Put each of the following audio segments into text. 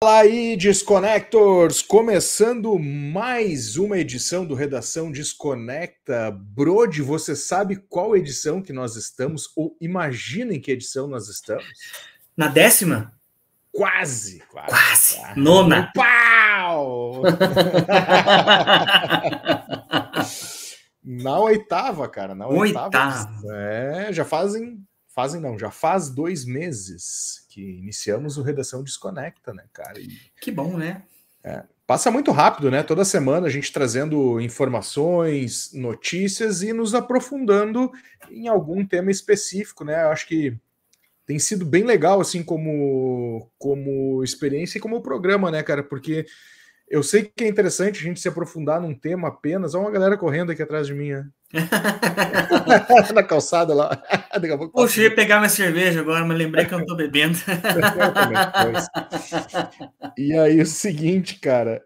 Fala aí, Desconectors! Começando mais uma edição do Redação Desconecta. Brode, você sabe qual edição que nós estamos? Ou imaginem que edição nós estamos? Na 10ª? Quase. Nona. Pau! Na oitava, cara. Na oitava. Já faz 2 meses que iniciamos o Redação Desconecta, né, cara? Que bom, né? Passa muito rápido, né? Toda semana a gente trazendo informações, notícias e nos aprofundando em algum tema específico, né? Eu acho que tem sido bem legal, assim, como experiência e como programa, né, cara? Porque eu sei que é interessante a gente se aprofundar num tema apenas. Olha uma galera correndo aqui atrás de mim, né? Na calçada lá. Daqui a pouco Poxa, eu ia pegar minha cerveja agora, mas lembrei que eu não tô bebendo. Eu também, pois. E aí o seguinte, cara,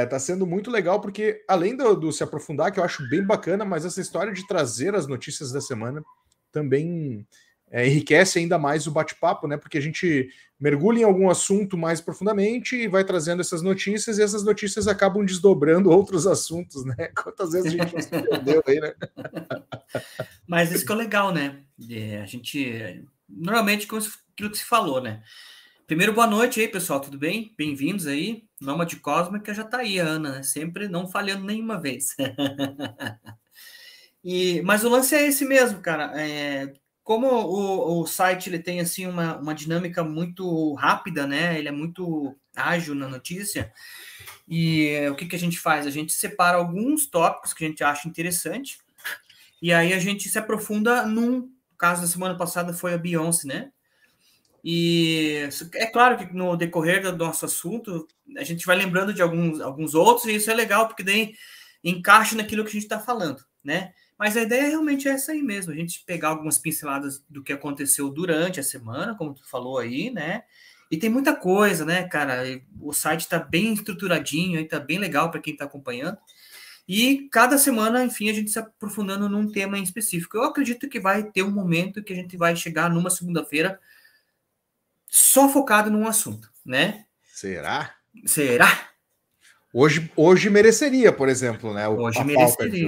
tá sendo muito legal porque além do se aprofundar, que eu acho bem bacana, mas essa história de trazer as notícias da semana também enriquece ainda mais o bate-papo, né? Porque a gente mergulha em algum assunto mais profundamente e vai trazendo essas notícias e essas notícias acabam desdobrando outros assuntos, né? Quantas vezes a gente não se perdeu aí, né? Mas isso que é legal, né? A gente, normalmente, com aquilo que se falou, né? Primeiro, boa noite aí, pessoal, tudo bem? Bem-vindos aí. Nômade Cósmica já tá aí, a Ana, né? Sempre não falhando nenhuma vez. Mas o lance é esse mesmo, cara. Como o site ele tem assim uma dinâmica muito rápida, né? Ele é muito ágil na notícia. E o que a gente faz? A gente separa alguns tópicos que a gente acha interessante e aí a gente se aprofunda num. Caso da semana passada foi a Beyoncé, né? E é claro que no decorrer do nosso assunto a gente vai lembrando de alguns outros e isso é legal porque daí encaixa naquilo que a gente está falando, né? Mas a ideia realmente é essa aí mesmo, a gente pegar algumas pinceladas do que aconteceu durante a semana, como tu falou aí, né? E tem muita coisa, né, cara? O site está bem estruturadinho, está bem legal para quem está acompanhando. E cada semana, enfim, a gente se aprofundando num tema em específico. Eu acredito que vai ter um momento que a gente vai chegar numa segunda-feira só focado num assunto, né? Será? Hoje mereceria, por exemplo, né? Hoje A pauta de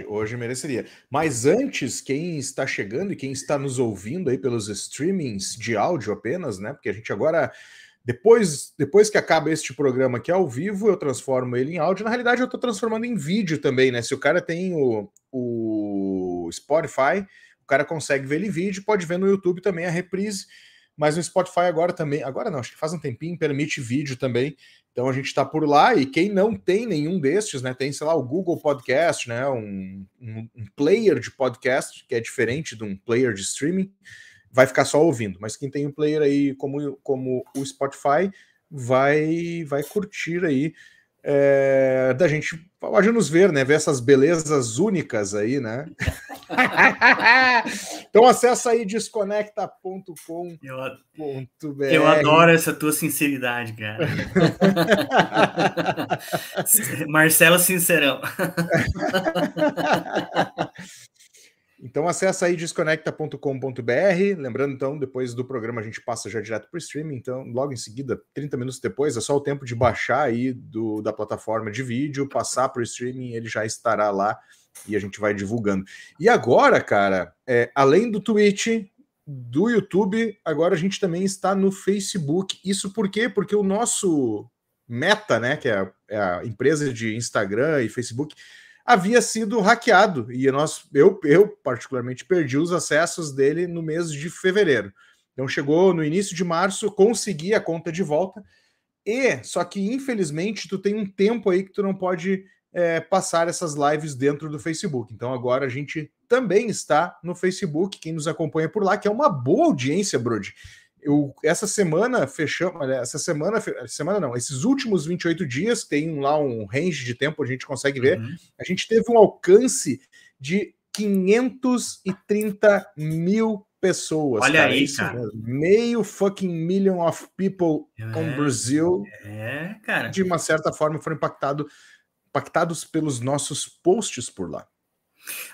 hoje mereceria. Mas antes, quem está chegando e quem está nos ouvindo aí pelos streamings de áudio apenas, né? Porque a gente agora, depois que acaba este programa aqui ao vivo, eu transformo ele em áudio. Na realidade, eu estou transformando em vídeo também, né? Se o cara tem o Spotify, o cara consegue ver ele em vídeo, pode ver no YouTube também a reprise. Mas no Spotify agora também, agora não, acho que faz um tempinho, permite vídeo também. Então a gente está por lá e quem não tem nenhum destes, né, tem, sei lá, o Google Podcast, né, um player de podcast, que é diferente de um player de streaming, vai ficar só ouvindo. Mas quem tem um player aí como o Spotify vai curtir aí da gente pode nos ver, né, ver essas belezas únicas aí, né? Então acessa aí desconecta.com.br. Eu adoro essa tua sinceridade, cara. Marcelo Sincerão. Então acessa aí desconecta.com.br. Lembrando, então, depois do programa a gente passa já direto para o streaming. Então, logo em seguida, 30 minutos depois, é só o tempo de baixar aí da plataforma de vídeo, passar para o streaming, ele já estará lá e a gente vai divulgando. E agora, cara, além do Twitch, do YouTube, agora a gente também está no Facebook. Isso por quê? Porque o nosso Meta, né, que é a empresa de Instagram e Facebook, havia sido hackeado e eu particularmente perdi os acessos dele no mês de fevereiro. Então chegou no início de março, consegui a conta de volta só que infelizmente tu tem um tempo aí que tu não pode passar essas lives dentro do Facebook. Então agora a gente também está no Facebook, quem nos acompanha por lá, que é uma boa audiência, Brody. Esses últimos 28 dias, tem lá um range de tempo, a gente consegue ver, a gente teve um alcance de 530 mil pessoas. Olha cara, aí, isso cara. Mesmo. Meio fucking million of people on Brazil. Cara. De uma certa forma foram impactados pelos nossos posts por lá.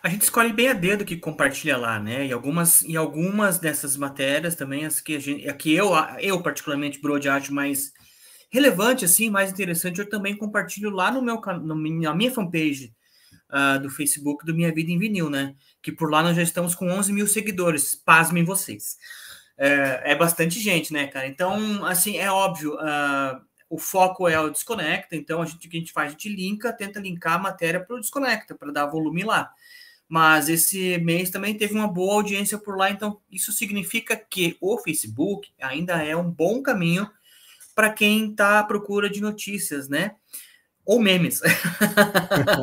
A gente escolhe bem a dedo que compartilha lá, né? E algumas dessas matérias também, as que eu particularmente, Brody, acho mais relevante, assim, mais interessante, eu também compartilho lá no meu na minha fanpage do Facebook do Minha Vida em Vinil, né? Que por lá nós já estamos com 11 mil seguidores. Pasmem vocês. É bastante gente, né, cara? Então, assim, é óbvio, o foco é o Desconecta, então o que a gente faz? A gente tenta linkar a matéria para o Desconecta, para dar volume lá. Mas esse mês também teve uma boa audiência por lá, então isso significa que o Facebook ainda é um bom caminho para quem está à procura de notícias, né? Ou memes.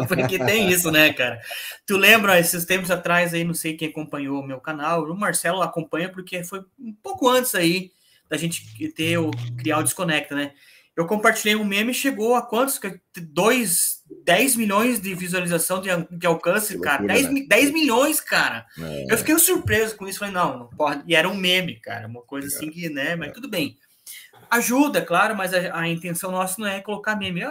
Porque tem isso, né, cara? Tu lembra, esses tempos atrás aí, não sei quem acompanhou o meu canal, o Marcelo acompanha porque foi um pouco antes aí da gente criar o Desconecta, né? Eu compartilhei um meme, chegou a quantos? 10 milhões de visualização de alcance, cara. 10 milhões, cara. Eu fiquei surpreso com isso. Falei, não pode. E era um meme, cara. Uma coisa assim que, né? Mas tudo bem. Ajuda, claro, mas a intenção nossa não é colocar meme.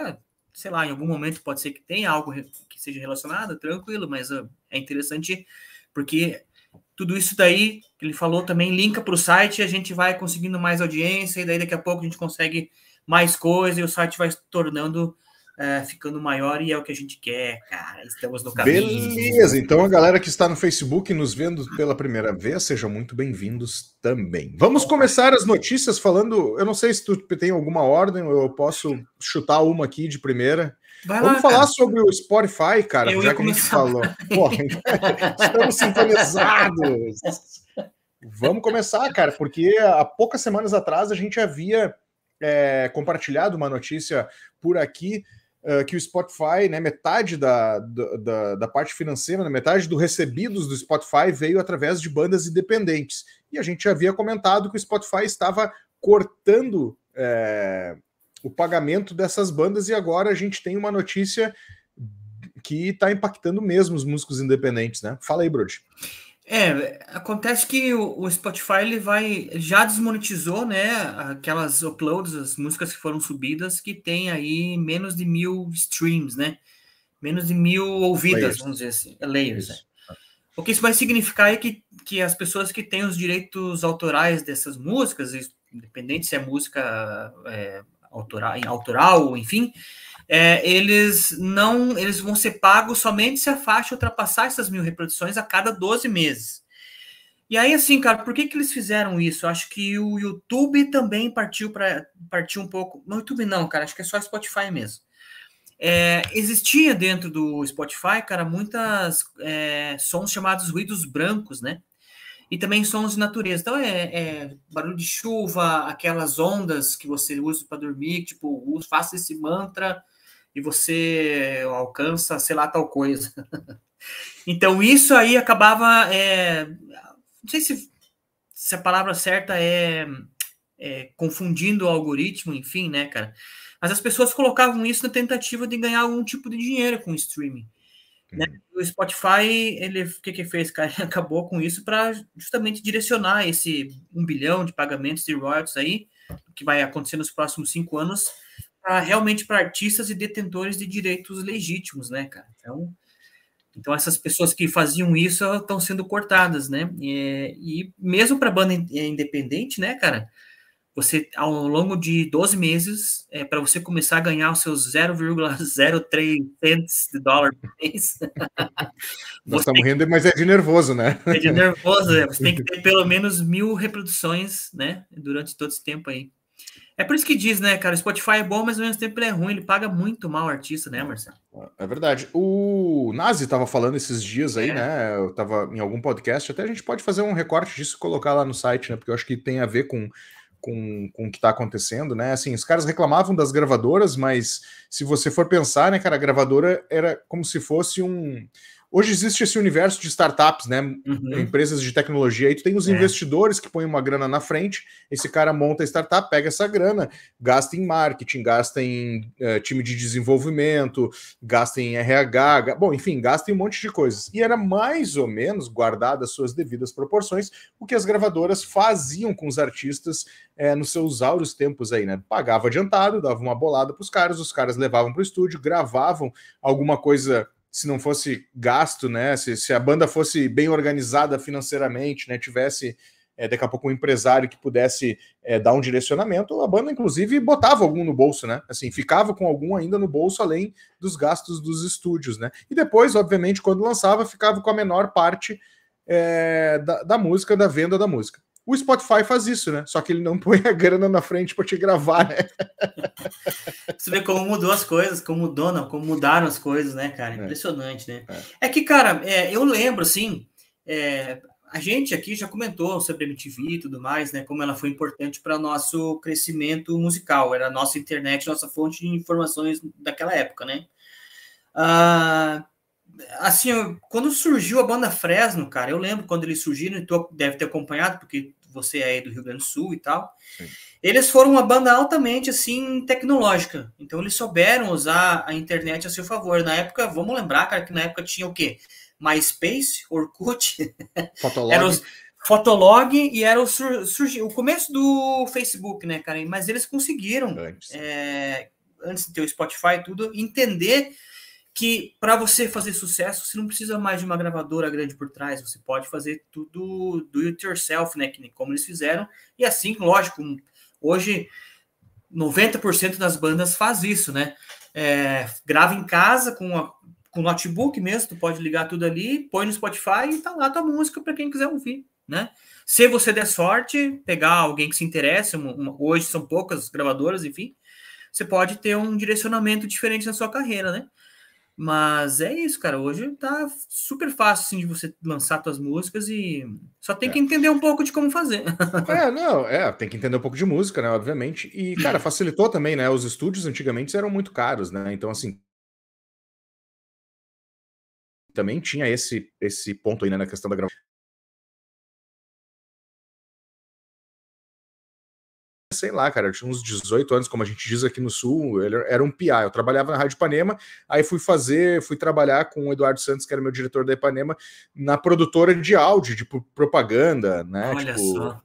Sei lá, em algum momento pode ser que tenha algo que seja relacionado, tranquilo, mas é interessante porque tudo isso daí que ele falou também linka para o site, a gente vai conseguindo mais audiência, e daí daqui a pouco a gente consegue mais coisa e o site vai se tornando, ficando maior, e é o que a gente quer, cara. Estamos no caminho. Beleza, então a galera que está no Facebook nos vendo pela primeira vez, sejam muito bem-vindos também. Vamos começar as notícias falando, eu não sei se tu tem alguma ordem, ou eu posso chutar uma aqui de primeira. Vamos falar sobre o Spotify, cara, já que a gente falou. Porra, estamos sintonizados. Vamos começar, cara, porque há poucas semanas atrás a gente havia compartilhado uma notícia por aqui que o Spotify, né, metade da parte financeira, né, metade do recebidos do Spotify veio através de bandas independentes. E a gente havia comentado que o Spotify estava cortando o pagamento dessas bandas, e agora a gente tem uma notícia que está impactando mesmo os músicos independentes, né? Fala aí, Brody. Acontece que o Spotify já desmonetizou, né, aquelas uploads, as músicas que foram subidas, que tem aí menos de 1.000 streams, né, menos de 1.000 ouvidas, layers. Vamos dizer assim, layers. Né? O que isso vai significar é que as pessoas que têm os direitos autorais dessas músicas, independente se é música autoral, enfim, eles vão ser pagos somente se a faixa ultrapassar essas 1.000 reproduções a cada 12 meses. E aí, assim, cara, por que eles fizeram isso? Eu acho que o YouTube também partiu um pouco. No YouTube não, cara, acho que é só Spotify mesmo. Existia dentro do Spotify, cara, muitas sons chamados ruídos brancos, né? E também sons de natureza. Então, barulho de chuva, aquelas ondas que você usa para dormir, tipo, faça esse mantra e você alcança, sei lá, tal coisa. Então, isso aí acabava... não sei se a palavra certa é confundindo o algoritmo, enfim, né, cara? Mas as pessoas colocavam isso na tentativa de ganhar algum tipo de dinheiro com o streaming. Né? O Spotify, o que fez, cara? Ele acabou com isso para justamente direcionar esse 1 bilhão de pagamentos de royalties aí, que vai acontecer nos próximos 5 anos, realmente para artistas e detentores de direitos legítimos, né, cara? Então essas pessoas que faziam isso estão sendo cortadas, né? E mesmo para banda independente, né, cara? Você, ao longo de 12 meses, para você começar a ganhar os seus 0,03 cents de dólar por mês. Nós estamos rindo, mas é de nervoso, né? É de nervoso, você tem que ter pelo menos 1.000 reproduções, né? Durante todo esse tempo aí. É por isso que diz, né, cara, o Spotify é bom, mas ao mesmo tempo ele é ruim, ele paga muito mal o artista, né, Marcelo? É verdade. O Nazi estava falando esses dias aí, né? Eu estava em algum podcast, até a gente pode fazer um recorte disso e colocar lá no site, né? Porque eu acho que tem a ver com o que está acontecendo, né? Assim, os caras reclamavam das gravadoras, mas se você for pensar, né, cara, a gravadora era como se fosse um... Hoje existe esse universo de startups, né? Empresas de tecnologia, aí tu tem os investidores que põem uma grana na frente, esse cara monta a startup, pega essa grana, gasta em marketing, gasta em time de desenvolvimento, gasta em RH, bom, enfim, gasta em um monte de coisas. E era mais ou menos, guardadas suas devidas proporções, o que as gravadoras faziam com os artistas nos seus áureos tempos aí, né? Pagava adiantado, dava uma bolada para os caras levavam para o estúdio, gravavam alguma coisa... Se não fosse gasto, né? Se a banda fosse bem organizada financeiramente, né? Tivesse daqui a pouco um empresário que pudesse dar um direcionamento, a banda inclusive botava algum no bolso, né? Assim, ficava com algum ainda no bolso, além dos gastos dos estúdios, né? E depois, obviamente, quando lançava, ficava com a menor parte da música, da venda da música. O Spotify faz isso, né? Só que ele não põe a grana na frente para te gravar, né? Você vê como mudou as coisas, como mudaram as coisas, né, cara? Impressionante, né? É que, cara, eu lembro, assim, a gente aqui já comentou sobre a MTV e tudo mais, né? Como ela foi importante para nosso crescimento musical. Era a nossa internet, nossa fonte de informações daquela época, né? Assim, quando surgiu a banda Fresno, cara, eu lembro quando eles surgiram, e tu deve ter acompanhado, porque você é aí do Rio Grande do Sul e tal. Sim. Eles foram uma banda altamente, assim, tecnológica. Então, eles souberam usar a internet a seu favor. Na época, vamos lembrar, cara, que na época tinha o quê? MySpace, Orkut, Fotolog. Era Fotolog e era o começo do Facebook, né, cara? Mas eles conseguiram, antes de ter o Spotify e tudo, entender que para você fazer sucesso, você não precisa mais de uma gravadora grande por trás, você pode fazer tudo do it yourself, né, como eles fizeram, e assim, lógico, hoje 90% das bandas faz isso, né, grava em casa com notebook mesmo, tu pode ligar tudo ali, põe no Spotify e tá lá tua música para quem quiser ouvir, né. Se você der sorte, pegar alguém que se interesse, hoje são poucas gravadoras, enfim, você pode ter um direcionamento diferente na sua carreira, né. Mas é isso, cara. Hoje tá super fácil assim, de você lançar suas músicas e só tem que entender um pouco de como fazer. Tem que entender um pouco de música, né? Obviamente. E, cara, facilitou também, né? Os estúdios antigamente eram muito caros, né? Então, assim. Também tinha esse ponto aí, né, na questão da gravação. Sei lá, cara, eu tinha uns 18 anos, como a gente diz aqui no Sul, ele era um PA. Eu trabalhava na Rádio Ipanema, aí fui trabalhar com o Eduardo Santos, que era meu diretor da Ipanema, na produtora de áudio, de propaganda, né? Olha só.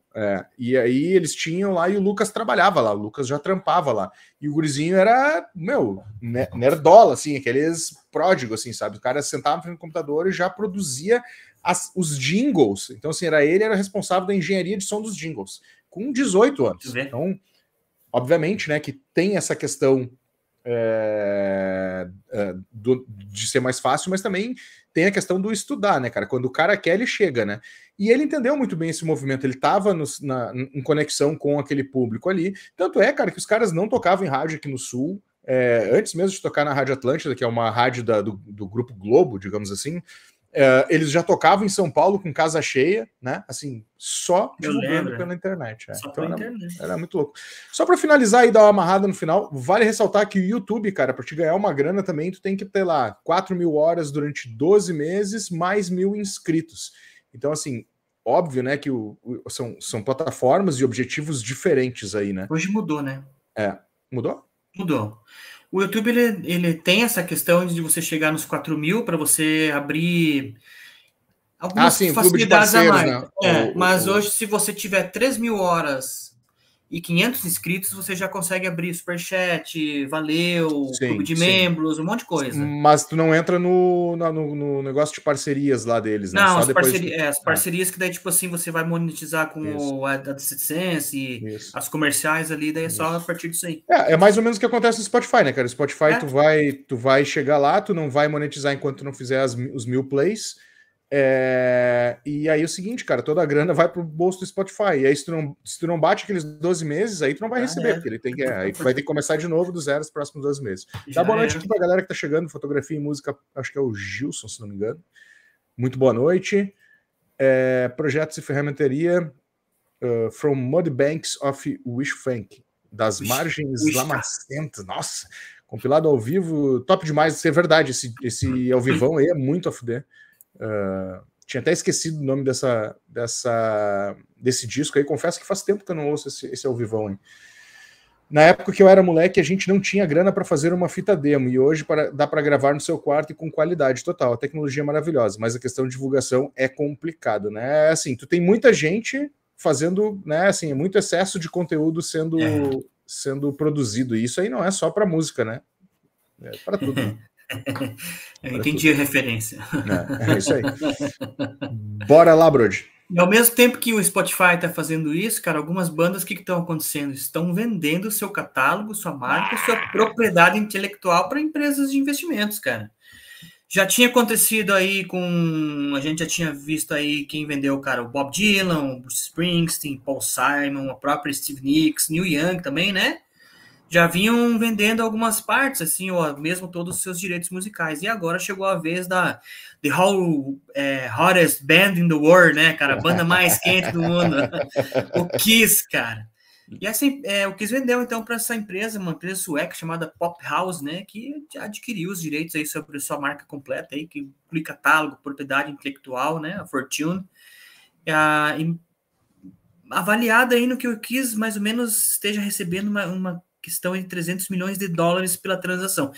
E aí eles tinham lá e o Lucas trabalhava lá, o Lucas já trampava lá. E o gurizinho era, nerdola, assim, aqueles pródigos, assim, sabe? O cara sentava na frente do computador e já produzia os jingles. Então, assim, ele era responsável da engenharia de som dos jingles, com 18 anos. Então, obviamente, né, que tem essa questão de ser mais fácil, mas também tem a questão do estudar, né, cara? Quando o cara quer, ele chega, né? E ele entendeu muito bem esse movimento, ele estava em conexão com aquele público ali. Tanto é, cara, que os caras não tocavam em rádio aqui no Sul, antes mesmo de tocar na Rádio Atlântida, que é uma rádio do Grupo Globo, digamos assim. Eles já tocavam em São Paulo com casa cheia, né? Assim, só divulgando pela internet. Só então pela internet. Era muito louco. Só para finalizar e dar uma amarrada no final, vale ressaltar que o YouTube, cara, para te ganhar uma grana também, tu tem que ter lá 4.000 horas durante 12 meses, mais 1.000 inscritos. Então, assim, óbvio, né, que são plataformas e objetivos diferentes aí, né? Hoje mudou, né? Mudou? Mudou. O YouTube ele tem essa questão de você chegar nos 4.000 para você abrir algumas facilidades a mais. Né? Mas hoje, se você tiver 3.000 horas e 500 inscritos, você já consegue abrir Superchat, Valeu, Clube de Membros, um monte de coisa. Mas tu não entra no negócio de parcerias lá deles, né? Não, as parcerias que daí, tipo assim, você vai monetizar com a AdSense e as comerciais ali, daí é só a partir disso aí. É mais ou menos o que acontece no Spotify, né, cara? O Spotify, tu vai chegar lá, tu não vai monetizar enquanto tu não fizer os 1.000 plays. E aí o seguinte, cara, toda a grana vai pro bolso do Spotify. E aí, se tu não bate aqueles 12 meses, aí tu não vai receber, porque ele aí tu vai ter que começar de novo do zero os próximos 12 meses. Dá boa noite aqui pra galera que tá chegando, fotografia e música, acho que é o Gilson, se não me engano. Muito boa noite. Projetos e ferramentaria from Mud Banks of Wishfunk, das margens lamacentas. Nossa, compilado ao vivo, top demais. Isso é verdade, esse ao vivão aí é muito a fuder. Tinha até esquecido o nome desse disco aí. Confesso que faz tempo que eu não ouço esse ao vivão aí. Na época que eu era moleque, a gente não tinha grana para fazer uma fita demo, e hoje dá para gravar no seu quarto e com qualidade total. A tecnologia é maravilhosa, mas a questão de divulgação é complicado, né? Assim, tu tem muita gente fazendo, né? Assim, é muito excesso de conteúdo sendo produzido, e isso aí não é só para música, né? É para tudo. Né? Eu entendi a referência. É isso aí. Bora lá, Brody. E ao mesmo tempo que o Spotify está fazendo isso, cara, algumas bandas, o que estão acontecendo? Estão vendendo seu catálogo, sua marca, sua propriedade intelectual para empresas de investimentos, cara. Já tinha acontecido aí com... A gente já tinha visto aí quem vendeu, cara, o Bob Dylan, o Bruce Springsteen, Paul Simon, a própria Stevie Nicks, Neil Young também, né? Já vinham vendendo algumas partes, assim, ou mesmo todos os seus direitos musicais. E agora chegou a vez da The Hottest Band in the World, né, cara? A banda mais quente do mundo. O Kiss, cara. E assim, o Kiss vendeu, então, para essa empresa, uma empresa sueca chamada Pop House, né, que adquiriu os direitos aí sobre a sua marca completa, aí, que inclui catálogo, propriedade intelectual, né, a Fortune. Avaliada aí no que o Kiss mais ou menos esteja recebendo uma questão de 300 milhões de dólares pela transação.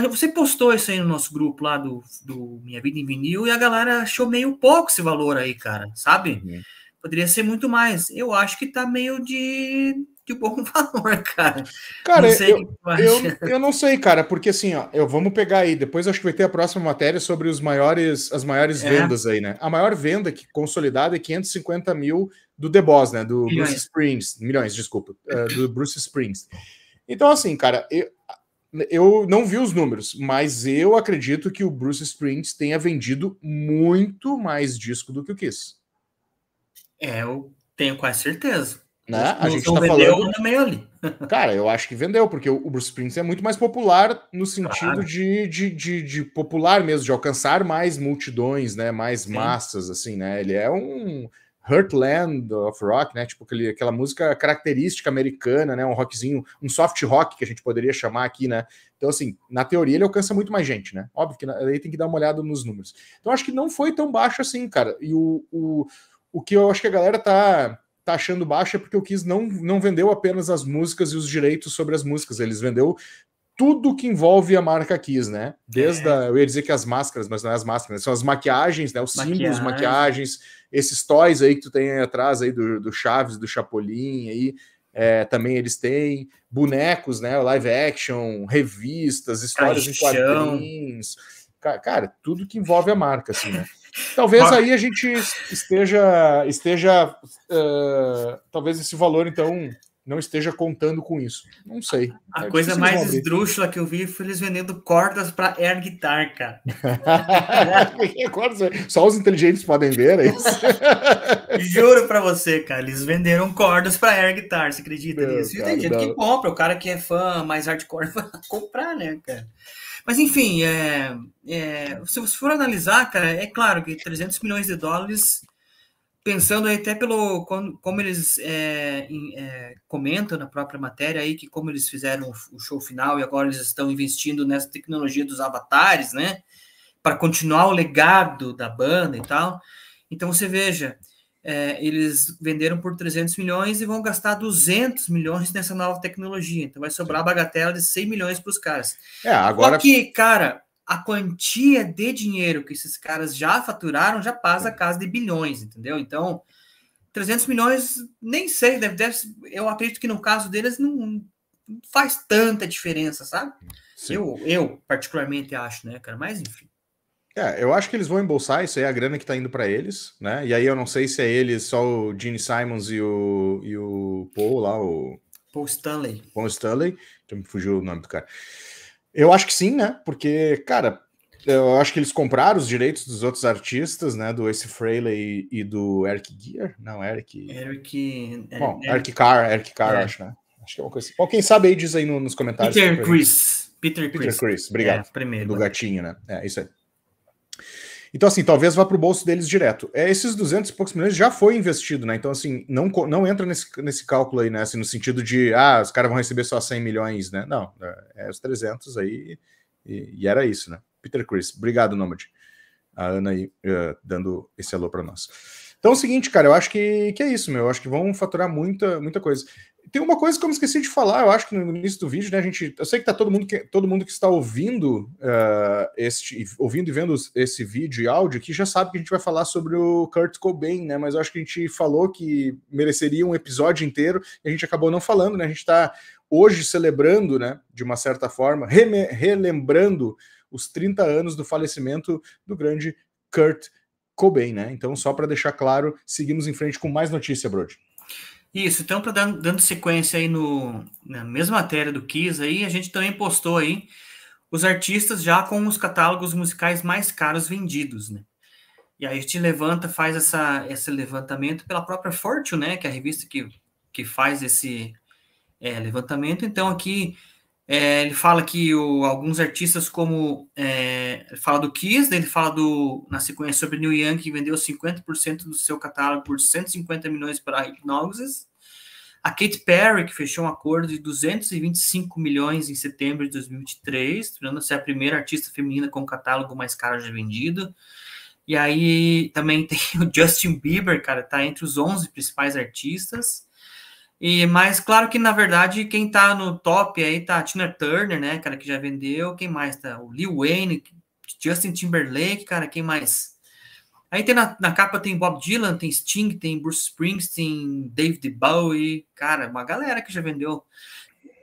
Você postou isso aí no nosso grupo lá do Minha Vida em Vinil e a galera achou meio pouco esse valor aí, cara, sabe? Uhum. Poderia ser muito mais. Eu acho que tá meio de bom valor, cara. Cara, não sei o que tu acha. eu não sei, cara, porque assim, ó, vamos pegar aí, depois acho que vai ter a próxima matéria sobre as maiores vendas aí, né? A maior venda que consolidada é 550 mil do The Boss, né? Do Milhões. Bruce Springsteen, milhões, desculpa, do Bruce Springsteen. Então, assim, cara, eu não vi os números, mas eu acredito que o Bruce Springsteen tenha vendido muito mais disco do que o Kiss. Eu tenho quase certeza. Né? A gente não tá vendeu, falando... anda meio ali. Cara, eu acho que vendeu, porque o Bruce Springsteen é muito mais popular no sentido de popular mesmo, de alcançar mais multidões, né? Mais massas, assim, né? Ele é um Heartland of Rock, né? Tipo aquela música característica americana, né? Um rockzinho, um soft rock que a gente poderia chamar aqui, né? Então, assim, na teoria ele alcança muito mais gente, né? Óbvio que aí tem que dar uma olhada nos números. Então, acho que não foi tão baixo assim, cara. E o que eu acho que a galera tá achando baixo é porque o Kiss não vendeu apenas as músicas e os direitos sobre as músicas, eles vendeu tudo que envolve a marca Kiss, né? Eu ia dizer que as máscaras, mas não é as máscaras, são as maquiagens, né? Os símbolos, maquiagens, esses toys aí que tu tem aí atrás aí do Chaves, do Chapolin aí, também eles têm bonecos, né? Live action, revistas, histórias em quadrinhos, cara, tudo que envolve a marca, assim, né? Talvez aí a gente esteja talvez esse valor, então, não esteja contando com isso. Não sei. A coisa mais esdrúxula que eu vi foi eles vendendo cordas para air guitar, cara. Só os inteligentes podem ver, é isso? Juro para você, cara, eles venderam cordas para air guitar, você acredita nisso? Cara, tem gente que compra, o cara que é fã mais hardcore vai comprar, né, cara? Mas, enfim, se você for analisar, cara, é claro que 300 milhões de dólares, pensando aí até como eles comentam na própria matéria aí, que como eles fizeram o show final e agora eles estão investindo nessa tecnologia dos avatares, né, para continuar o legado da banda e tal. Então, você veja, eles venderam por 300 milhões e vão gastar 200 milhões nessa nova tecnologia. Então vai sobrar a bagatela de 100 milhões para os caras. Agora... Só que, cara, a quantia de dinheiro que esses caras já faturaram já passa a casa de bilhões, entendeu? Então, 300 milhões, nem sei, eu acredito que no caso deles não faz tanta diferença, sabe? Eu particularmente acho, né, cara? Mas, enfim. Eu acho que eles vão embolsar isso aí, a grana que tá indo para eles, né? E aí eu não sei se é eles, só o Gene Simons e o Paul lá, o... Paul Stanley. Paul Stanley, já me fugiu o nome do cara. Eu acho que sim, né? Porque, cara, eu acho que eles compraram os direitos dos outros artistas, né? Do Ace Frehley e do Eric Gier. Não, Eric Carr, acho, né? Acho que é uma coisa assim. Bom, quem sabe aí diz aí nos comentários. Peter Criss, obrigado. Primeiro. Do gatinho, né? Isso aí. Então, assim, talvez vá para o bolso deles direto. Esses 200 e poucos milhões já foi investido, né? Então, assim, não entra nesse cálculo aí, né? Assim, no sentido de, os caras vão receber só 100 milhões, né? Não, os 300 aí, e era isso, né? Peter Criss, obrigado, Nomad. A Ana aí dando esse alô para nós. Então é o seguinte, cara, eu acho que é isso, meu. Eu acho que vão faturar muita coisa. Tem uma coisa que eu me esqueci de falar, eu acho que no início do vídeo, né, eu sei que tá todo mundo que está ouvindo ouvindo e vendo esse vídeo e áudio aqui já sabe que a gente vai falar sobre o Kurt Cobain, né, mas eu acho que a gente falou que mereceria um episódio inteiro e a gente acabou não falando, né, a gente está hoje celebrando, né, de uma certa forma, relembrando os 30 anos do falecimento do grande Kurt Cobain, né? Então, só para deixar claro, seguimos em frente com mais notícia, Brody. Isso, então, dando sequência aí na mesma matéria do Kiss, aí, a gente também postou aí os artistas já com os catálogos musicais mais caros vendidos, né? E aí a gente faz esse levantamento pela própria Fortune, né? Que é a revista que faz esse levantamento. Então, aqui ele fala que alguns artistas como... ele fala do Kiss, ele fala na sequência sobre Neil Young, que vendeu 50% do seu catálogo por 150 milhões para Hypnosis. A Katy Perry, que fechou um acordo de 225 milhões em setembro de 2023, tornando-se a primeira artista feminina com o catálogo mais caro já vendido. E aí também tem o Justin Bieber, cara, tá entre os 11 principais artistas. Mas claro que, na verdade, quem tá no top aí tá a Tina Turner, né, cara, que já vendeu. Quem mais tá? O Lil Wayne, Justin Timberlake, cara, quem mais? Aí tem na capa tem Bob Dylan, tem Sting, tem Bruce Springsteen, David Bowie, cara, uma galera que já vendeu.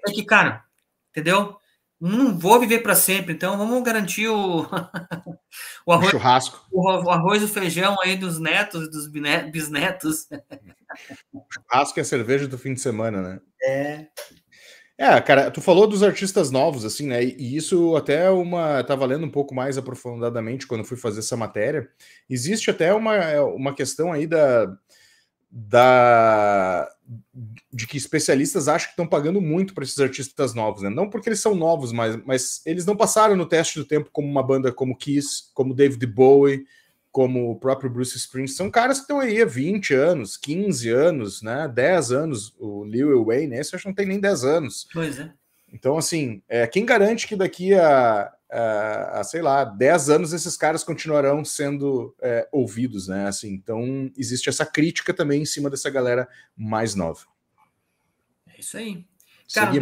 É que, cara, entendeu? Não vou viver para sempre, então vamos garantir o arroz, churrasco. O arroz e o feijão aí dos netos e dos bisnetos. Churrasco é a cerveja do fim de semana, né? Cara, tu falou dos artistas novos, assim, né? E isso até tava lendo um pouco mais aprofundadamente quando fui fazer essa matéria. Existe até uma questão aí de que especialistas acham que estão pagando muito para esses artistas novos, né? Não porque eles são novos, mas eles não passaram no teste do tempo como uma banda como Kiss, como David Bowie, como o próprio Bruce Springsteen. São caras que estão aí há 20 anos, 15 anos, né? 10 anos. O Lil Wayne, esse eu acho que não tem nem 10 anos. Pois é. Então, assim, quem garante que daqui a sei lá, 10 anos esses caras continuarão sendo ouvidos, né? Assim, então, existe essa crítica também em cima dessa galera mais nova. É isso aí. Cara,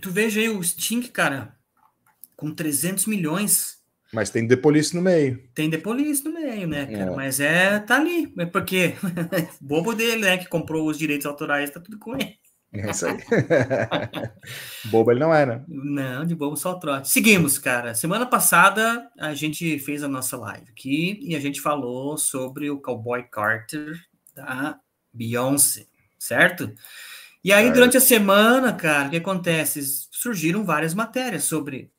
tu veja aí o Sting, cara, com 300 milhões. Mas tem The Police no meio. Tem The Police no meio, né, cara? Mas tá ali. É porque bobo dele, né, que comprou os direitos autorais, tá tudo com ele. É isso aí. Bobo ele não é, né? Não, de bobo só trote. Seguimos, cara. Semana passada a gente fez a nossa live aqui e a gente falou sobre o Cowboy Carter da Beyoncé, certo? E aí, durante a semana, cara, o que acontece? Surgiram várias matérias sobre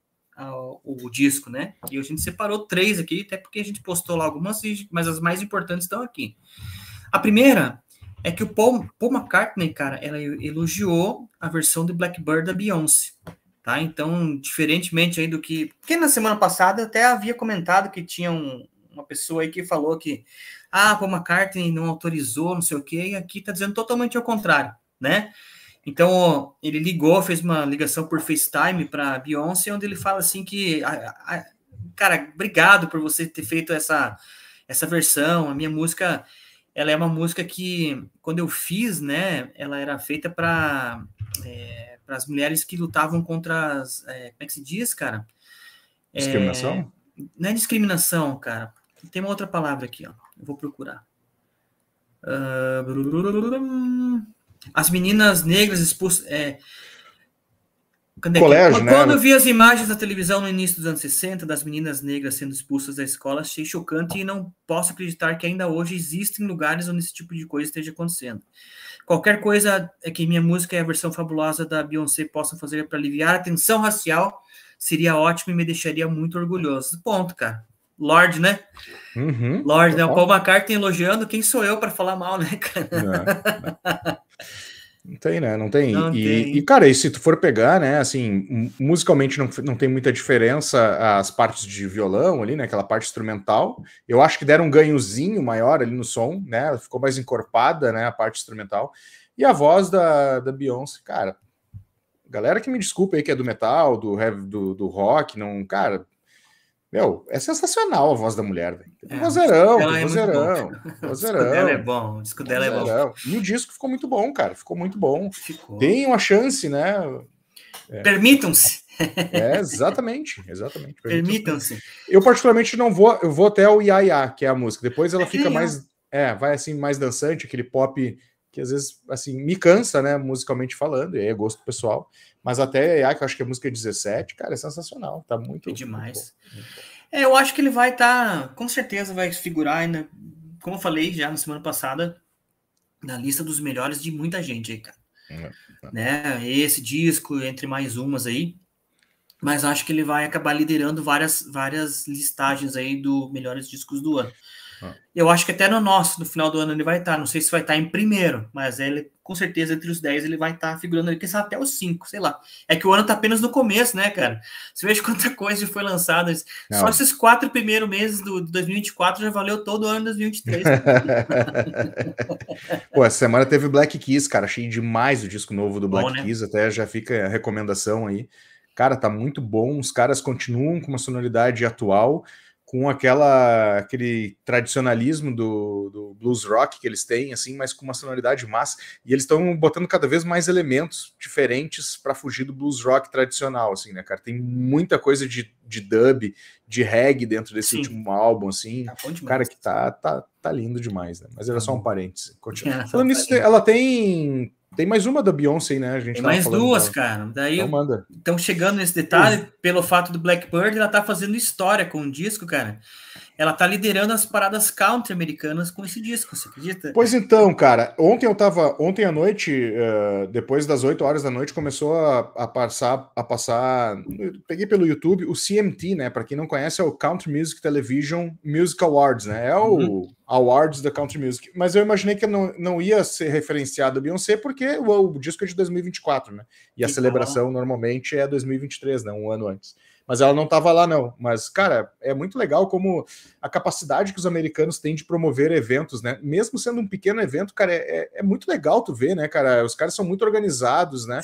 o disco, né? E a gente separou 3 aqui, até porque a gente postou lá algumas, mas as mais importantes estão aqui. A primeira é que o Paul McCartney, cara, ela elogiou a versão de Blackbird da Beyoncé, tá? Então, diferentemente aí do que... Porque na semana passada eu até havia comentado que tinha uma pessoa aí que falou que Paul McCartney não autorizou, não sei o quê, e aqui tá dizendo totalmente ao contrário, né? Então, ele fez uma ligação por FaceTime para Beyoncé, onde ele fala assim que, cara, obrigado por você ter feito essa versão, a minha música, ela é uma música que, quando eu fiz, né, ela era feita para as mulheres que lutavam contra as, como é que se diz, cara? Discriminação? Não é discriminação, cara. Tem uma outra palavra aqui, ó. Eu vou procurar. As meninas negras expulsas. Colégio, quando né? eu vi as imagens da televisão no início dos anos 60, das meninas negras sendo expulsas da escola, achei chocante e não posso acreditar que ainda hoje existem lugares onde esse tipo de coisa esteja acontecendo. Qualquer coisa que minha música e a versão fabulosa da Beyoncé possam fazer para aliviar a tensão racial seria ótimo e me deixaria muito orgulhoso. Ponto, cara. Lorde, né? Uhum, Lorde, né? O Paul McCartney elogiando, quem sou eu para falar mal, né, cara? Não tem, né? Não tem. Não tem. E, cara, e se tu for pegar, né, assim, musicalmente não tem muita diferença as partes de violão ali, né, aquela parte instrumental. Eu acho que deram um ganhozinho maior ali no som, né, ficou mais encorpada, né, a parte instrumental. E a voz da Beyoncé, cara, galera que me desculpa aí que é do metal, do rock, não, cara... Meu, é sensacional a voz da mulher, velho. Vozeirão. O disco dela é bom, o disco dela é bom. E o disco ficou muito bom, cara. Ficou muito bom. Tem uma chance, né? Permitam-se. Exatamente. Permitam-se. Eu, particularmente, eu vou até o Ia Ia, que é a música. Depois ela fica mais... vai assim, mais dançante, aquele pop que às vezes, assim, me cansa, né, musicalmente falando, e aí é gosto pessoal. Mas até Ia, que eu acho que é música 17, cara, é sensacional. Tá muito... demais. Muito bom. Eu acho que ele vai estar, com certeza vai figurar ainda, como eu falei já na semana passada, na lista dos melhores de muita gente aí, cara. Né? Esse disco, entre mais umas aí, mas acho que ele vai acabar liderando várias listagens aí do melhores discos do ano. Eu acho que até no final do ano ele vai estar, não sei se vai estar em primeiro, mas ele, com certeza, entre os 10 ele vai estar figurando ali, quem sabe até os 5, sei lá. É que o ano tá apenas no começo, né, cara? Você veja quanta coisa foi lançada. Só esses 4 primeiros meses do 2024 já valeu todo o ano de 2023. Pô, essa semana teve Black Keys, cara, achei demais o disco novo do Black né? Keys, até já fica a recomendação aí. Cara, tá muito bom, os caras continuam com uma sonoridade atual, com aquele tradicionalismo do blues rock que eles têm, assim, mas com uma sonoridade massa, e eles estão botando cada vez mais elementos diferentes para fugir do blues rock tradicional, assim, né, cara? Tem muita coisa de dub, de reggae dentro desse último álbum, assim, cara, que tá lindo demais, né? Mas era só um parênteses. Falando nisso, ela tem mais uma da Beyoncé, né? A gente tem mais duas, dela. cara. Daí então manda. Então, chegando nesse detalhe, pelo fato do Blackbird, ela tá fazendo história com o disco, cara. Ela tá liderando as paradas country americanas com esse disco, você acredita? Pois então, cara, ontem à noite, depois das 8 horas da noite, começou a passar, peguei pelo YouTube, o CMT, né? Para quem não conhece, é o Country Music Television Music Awards, né? É o Awards da Country Music. Mas eu imaginei que não ia ser referenciado a Beyoncé, porque o disco é de 2024, né? E a celebração normalmente é 2023, né? Um ano antes. Mas ela não estava lá, não. Mas, cara, é muito legal como a capacidade que os americanos têm de promover eventos, né? Mesmo sendo um pequeno evento, cara, é muito legal tu ver, né, cara? Os caras são muito organizados, né?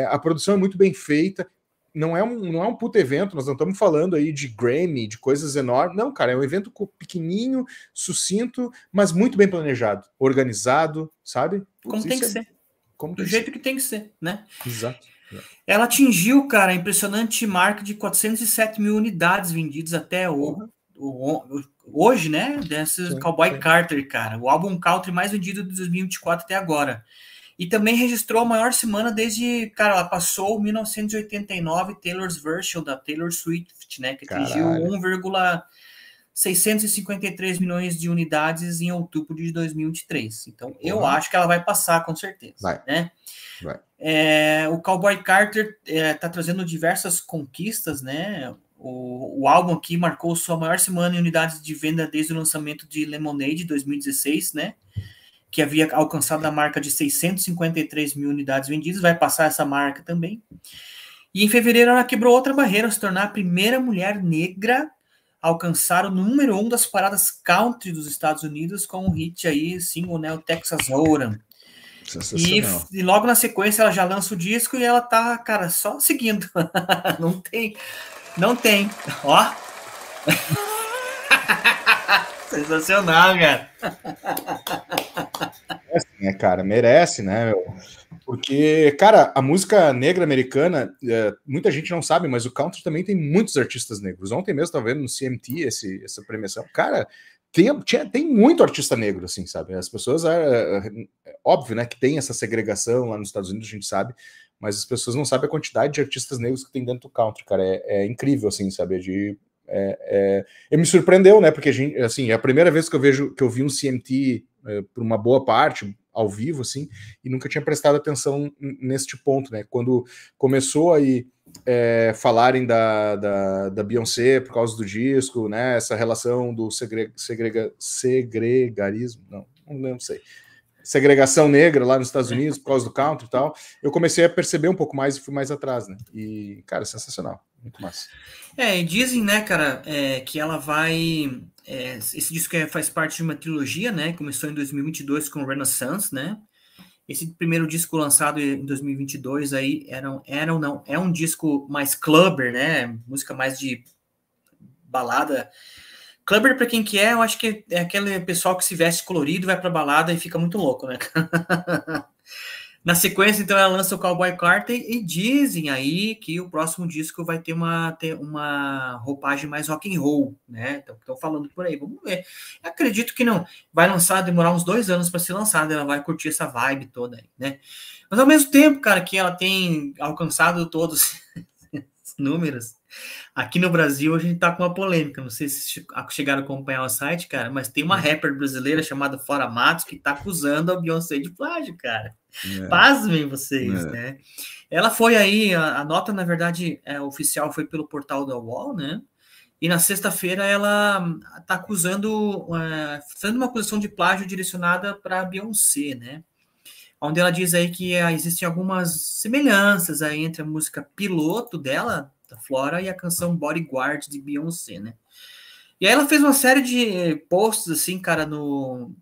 A produção é muito bem feita. Não é um puto evento, nós não estamos falando aí de Grammy, de coisas enormes. Não, cara, é um evento pequenininho, sucinto, mas muito bem planejado, organizado, sabe? Como tem que ser. Do jeito que tem que ser, né? Exato. Ela atingiu, cara, a impressionante marca de 407 mil unidades vendidas até hoje, né? Desse Cowboy Carter, cara. O álbum country mais vendido de 2024 até agora. E também registrou a maior semana desde, cara, ela passou 1989 Taylor's Version da Taylor Swift, né? Que atingiu 1,653 milhões de unidades em outubro de 2023. Então, eu acho que ela vai passar, com certeza, né? Vai. O Cowboy Carter está trazendo diversas conquistas, né? O álbum aqui marcou sua maior semana em unidades de venda desde o lançamento de Lemonade 2016, né? Que havia alcançado a marca de 653 mil unidades vendidas, vai passar essa marca também. E em fevereiro ela quebrou outra barreira, se tornar a primeira mulher negra a alcançar o número 1 das paradas country dos Estados Unidos com um hit aí, single, né? O Texas Hold'em. E logo na sequência ela já lança o disco e ela tá, cara, só seguindo. Não tem. Ó. Sensacional, cara. Merece, né, cara? Merece, né, meu? Porque, cara, a música negra americana, muita gente não sabe, mas o country também tem muitos artistas negros. Ontem mesmo estava vendo no CMT essa premiação. Cara, tem muito artista negro, assim, sabe? As pessoas, óbvio, né, que tem essa segregação lá nos Estados Unidos, a gente sabe, mas as pessoas não sabem a quantidade de artistas negros que tem dentro do country, cara. É incrível, assim, sabe? Me surpreendeu, né? Porque assim, é a primeira vez que eu vi um CMT por uma boa parte ao vivo, assim, e nunca tinha prestado atenção neste ponto, né? Quando começou aí falarem da Beyoncé por causa do disco, né? Essa relação do segregarismo, não sei. Segregação negra lá nos Estados Unidos por causa do country e tal, eu comecei a perceber um pouco mais e fui mais atrás, né? E, cara, sensacional, muito massa. E dizem, né, cara, que ela vai... esse disco faz parte de uma trilogia, né? Começou em 2022 com Renaissance, né? Esse primeiro disco lançado em 2022 aí é um disco mais clubber, né? Música mais de balada. Clubber, pra quem que eu acho que é aquele pessoal que se veste colorido, vai pra balada e fica muito louco, né? Na sequência, então, ela lança o Cowboy Carter e dizem aí que o próximo disco vai ter uma roupagem mais rock and roll, né? Então, estão falando por aí. Vamos ver. Eu acredito que não. Vai demorar uns 2 anos para ser lançada. Ela vai curtir essa vibe toda aí, né? Mas, ao mesmo tempo, cara, que ela tem alcançado todos números. Aqui no Brasil, a gente tá com uma polêmica. Não sei se chegaram a acompanhar o site, cara, mas tem uma rapper brasileira chamada Flora Matos que tá acusando a Beyoncé de plágio, cara. Pasmem vocês, né? Ela foi aí, a nota, na verdade, oficial foi pelo portal da UOL, né? E na sexta-feira ela tá acusando, fazendo uma acusação de plágio direcionada para a Beyoncé, né? Onde ela diz aí que existem algumas semelhanças aí entre a música piloto dela, da Flora, e a canção Bodyguard de Beyoncé, né? E aí ela fez uma série de posts, assim, cara, no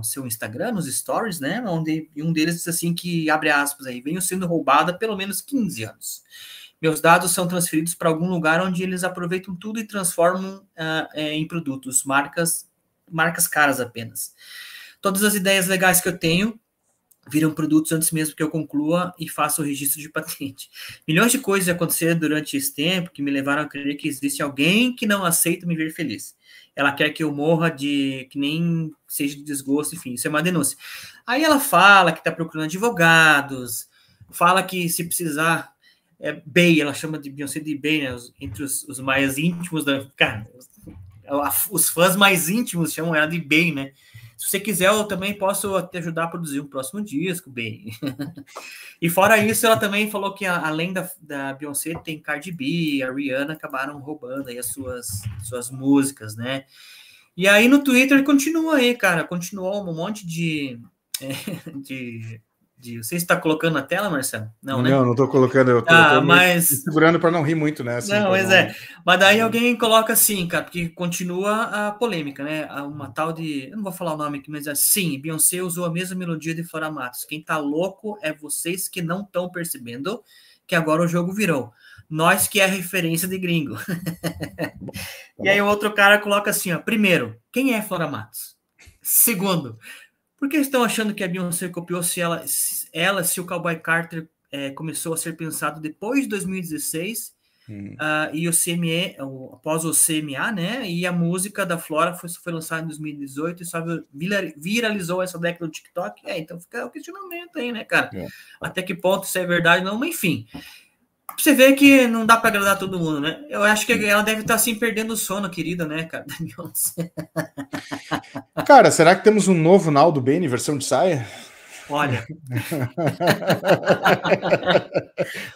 seu Instagram, nos stories, né? Onde um deles diz assim que, abre aspas aí, venho sendo roubada há pelo menos 15 anos. Meus dados são transferidos para algum lugar onde eles aproveitam tudo e transformam em produtos, marcas caras apenas. Todas as ideias legais que eu tenho viram produtos antes mesmo que eu conclua e faça o registro de patente. Milhões de coisas aconteceram durante esse tempo que me levaram a crer que existe alguém que não aceita me ver feliz. Ela quer que eu morra que nem seja de desgosto, enfim, isso é uma denúncia. Aí ela fala que está procurando advogados, fala que se precisar, Bey, ela chama de Beyoncé de Bey, né, entre os mais íntimos da... Cara, os fãs mais íntimos chamam ela de Bey, né? Se você quiser, eu também posso te ajudar a produzir um próximo disco, bem. E fora isso, ela também falou que além da Beyoncé, tem Cardi B, a Rihanna acabaram roubando aí as suas músicas, né? E aí no Twitter continua aí, cara, continuou um monte de você está colocando na tela, Marcelo? Não, né? Não estou colocando, eu tô me segurando para não rir muito, né? Assim, não, mas Mas daí alguém coloca assim, cara, porque continua a polêmica, né? Uma tal de... Eu não vou falar o nome aqui, mas assim, Beyoncé usou a mesma melodia de Flora Matos. Quem tá louco é vocês que não estão percebendo que agora o jogo virou. Nós que é referência de gringo. E aí o outro cara coloca assim, ó. Primeiro, quem é Flora Matos? Segundo, por que estão achando que a Beyoncé copiou se o Cowboy Carter começou a ser pensado depois de 2016 e o CME, após o CMA, né? E a música da Flora foi lançada em 2018 e só viralizou essa década do TikTok. Então fica o questionamento aí, né, cara? Até que ponto isso é verdade ou não, mas enfim. Você vê que não dá para agradar todo mundo, né? Eu acho que ela deve estar assim perdendo o sono, querida, né, cara? Cara, será que temos um novo Naldo Bene, versão de saia? Olha.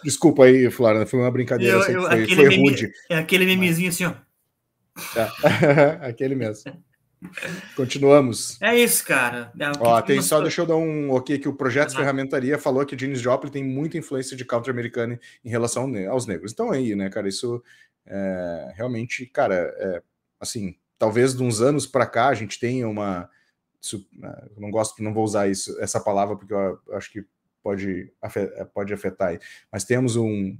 Desculpa aí, Flora, foi uma brincadeira, eu sei que foi rude. É aquele memezinho assim, ó. Aquele mesmo. Continuamos. É isso, cara. Deixa eu dar um ok que o Projeto Ferramentaria falou que Janis Joplin tem muita influência de country americana em relação aos negros. Então aí, né, cara, isso realmente, cara, assim, talvez de uns anos para cá a gente tenha uma... não vou usar essa palavra porque eu acho que pode afetar, mas temos um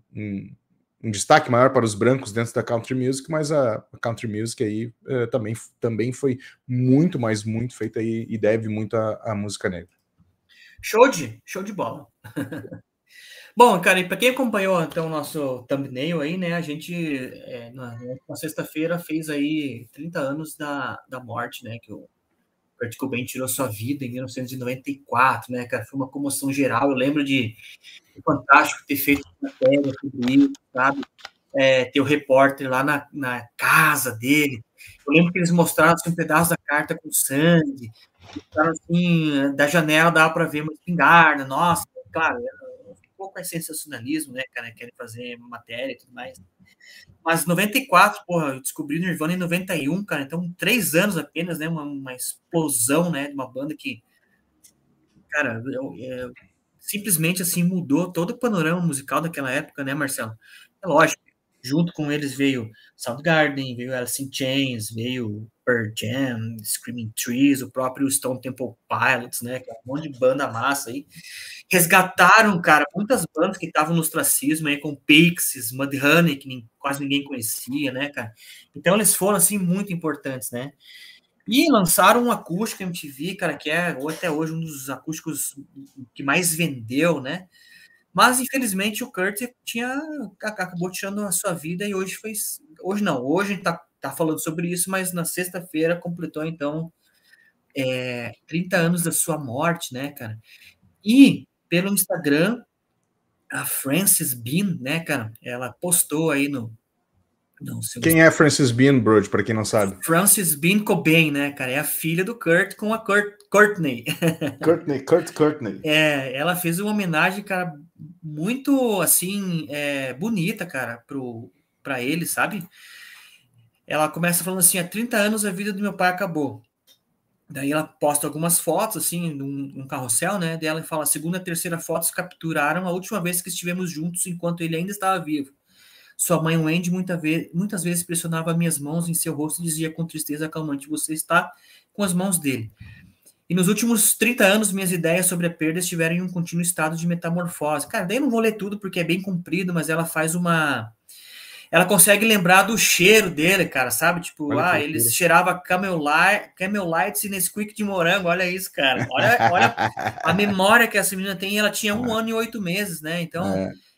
destaque maior para os brancos dentro da country music, mas a country music aí também foi muito feita e deve muito à música negra. Show de bola. Bom, cara, e para quem acompanhou então o nosso thumbnail aí, né, a gente na sexta-feira fez aí 30 anos da morte, né, que o Kurt Cobain tirou sua vida em 1994, né, cara, foi uma comoção geral. Eu lembro de Fantástico ter feito matéria sobre isso, sabe? Ter o repórter lá na casa dele. Eu lembro que eles mostraram assim, um pedaço da carta com sangue, mostraram assim, da janela dava para ver uma espingarda. Nossa, claro, um pouco é sensacionalismo, né, cara? Querem fazer matéria e tudo mais. Mas 94, porra, eu descobri o Nirvana em 91, cara, então 3 anos apenas, né? Uma explosão, né? De uma banda que, cara, simplesmente assim mudou todo o panorama musical daquela época, né, Marcelo? É lógico, junto com eles veio Soundgarden, veio Alice in Chains, veio Pearl Jam, Screaming Trees, o próprio Stone Temple Pilots, né, que é um monte de banda massa aí. Resgataram, cara, muitas bandas que estavam no ostracismo aí, com Pixies, Mudhoney, que quase ninguém conhecia, né, cara? Então eles foram, assim, muito importantes, né? E lançaram um acústico MTV, cara, que é até hoje um dos acústicos que mais vendeu, né? Mas, infelizmente, o Kurt acabou tirando a sua vida e hoje Hoje não, hoje a gente tá falando sobre isso, mas na sexta-feira completou, então, 30 anos da sua morte, né, cara? E, pelo Instagram, A Frances Bean, né, cara? Ela postou aí no seu... Quem é Frances Bean, Brody, para quem não sabe? Frances Bean Cobain, né, cara? É a filha do Kurt com a Courtney. Kurt Courtney. Ela fez uma homenagem, cara, muito, assim, bonita, cara, pra ele, sabe? Ela começa falando assim, há 30 anos a vida do meu pai acabou. Daí ela posta algumas fotos, assim, num carrossel, né? Daí ela fala, a segunda e a terceira fotos capturaram a última vez que estivemos juntos enquanto ele ainda estava vivo. Sua mãe, Wendy, muitas vezes pressionava minhas mãos em seu rosto e dizia com tristeza calmante, você está com as mãos dele. E nos últimos 30 anos, minhas ideias sobre a perda estiveram em um contínuo estado de metamorfose. Cara, daí eu não vou ler tudo porque é bem comprido, mas ela faz uma... Ela consegue lembrar do cheiro dele, cara, sabe? Tipo, ele cheirava Camel Lights e Nesquik de morango. Olha isso, cara. Olha a memória que essa menina tem. Ela tinha 1 ano e 8 meses, né? Então,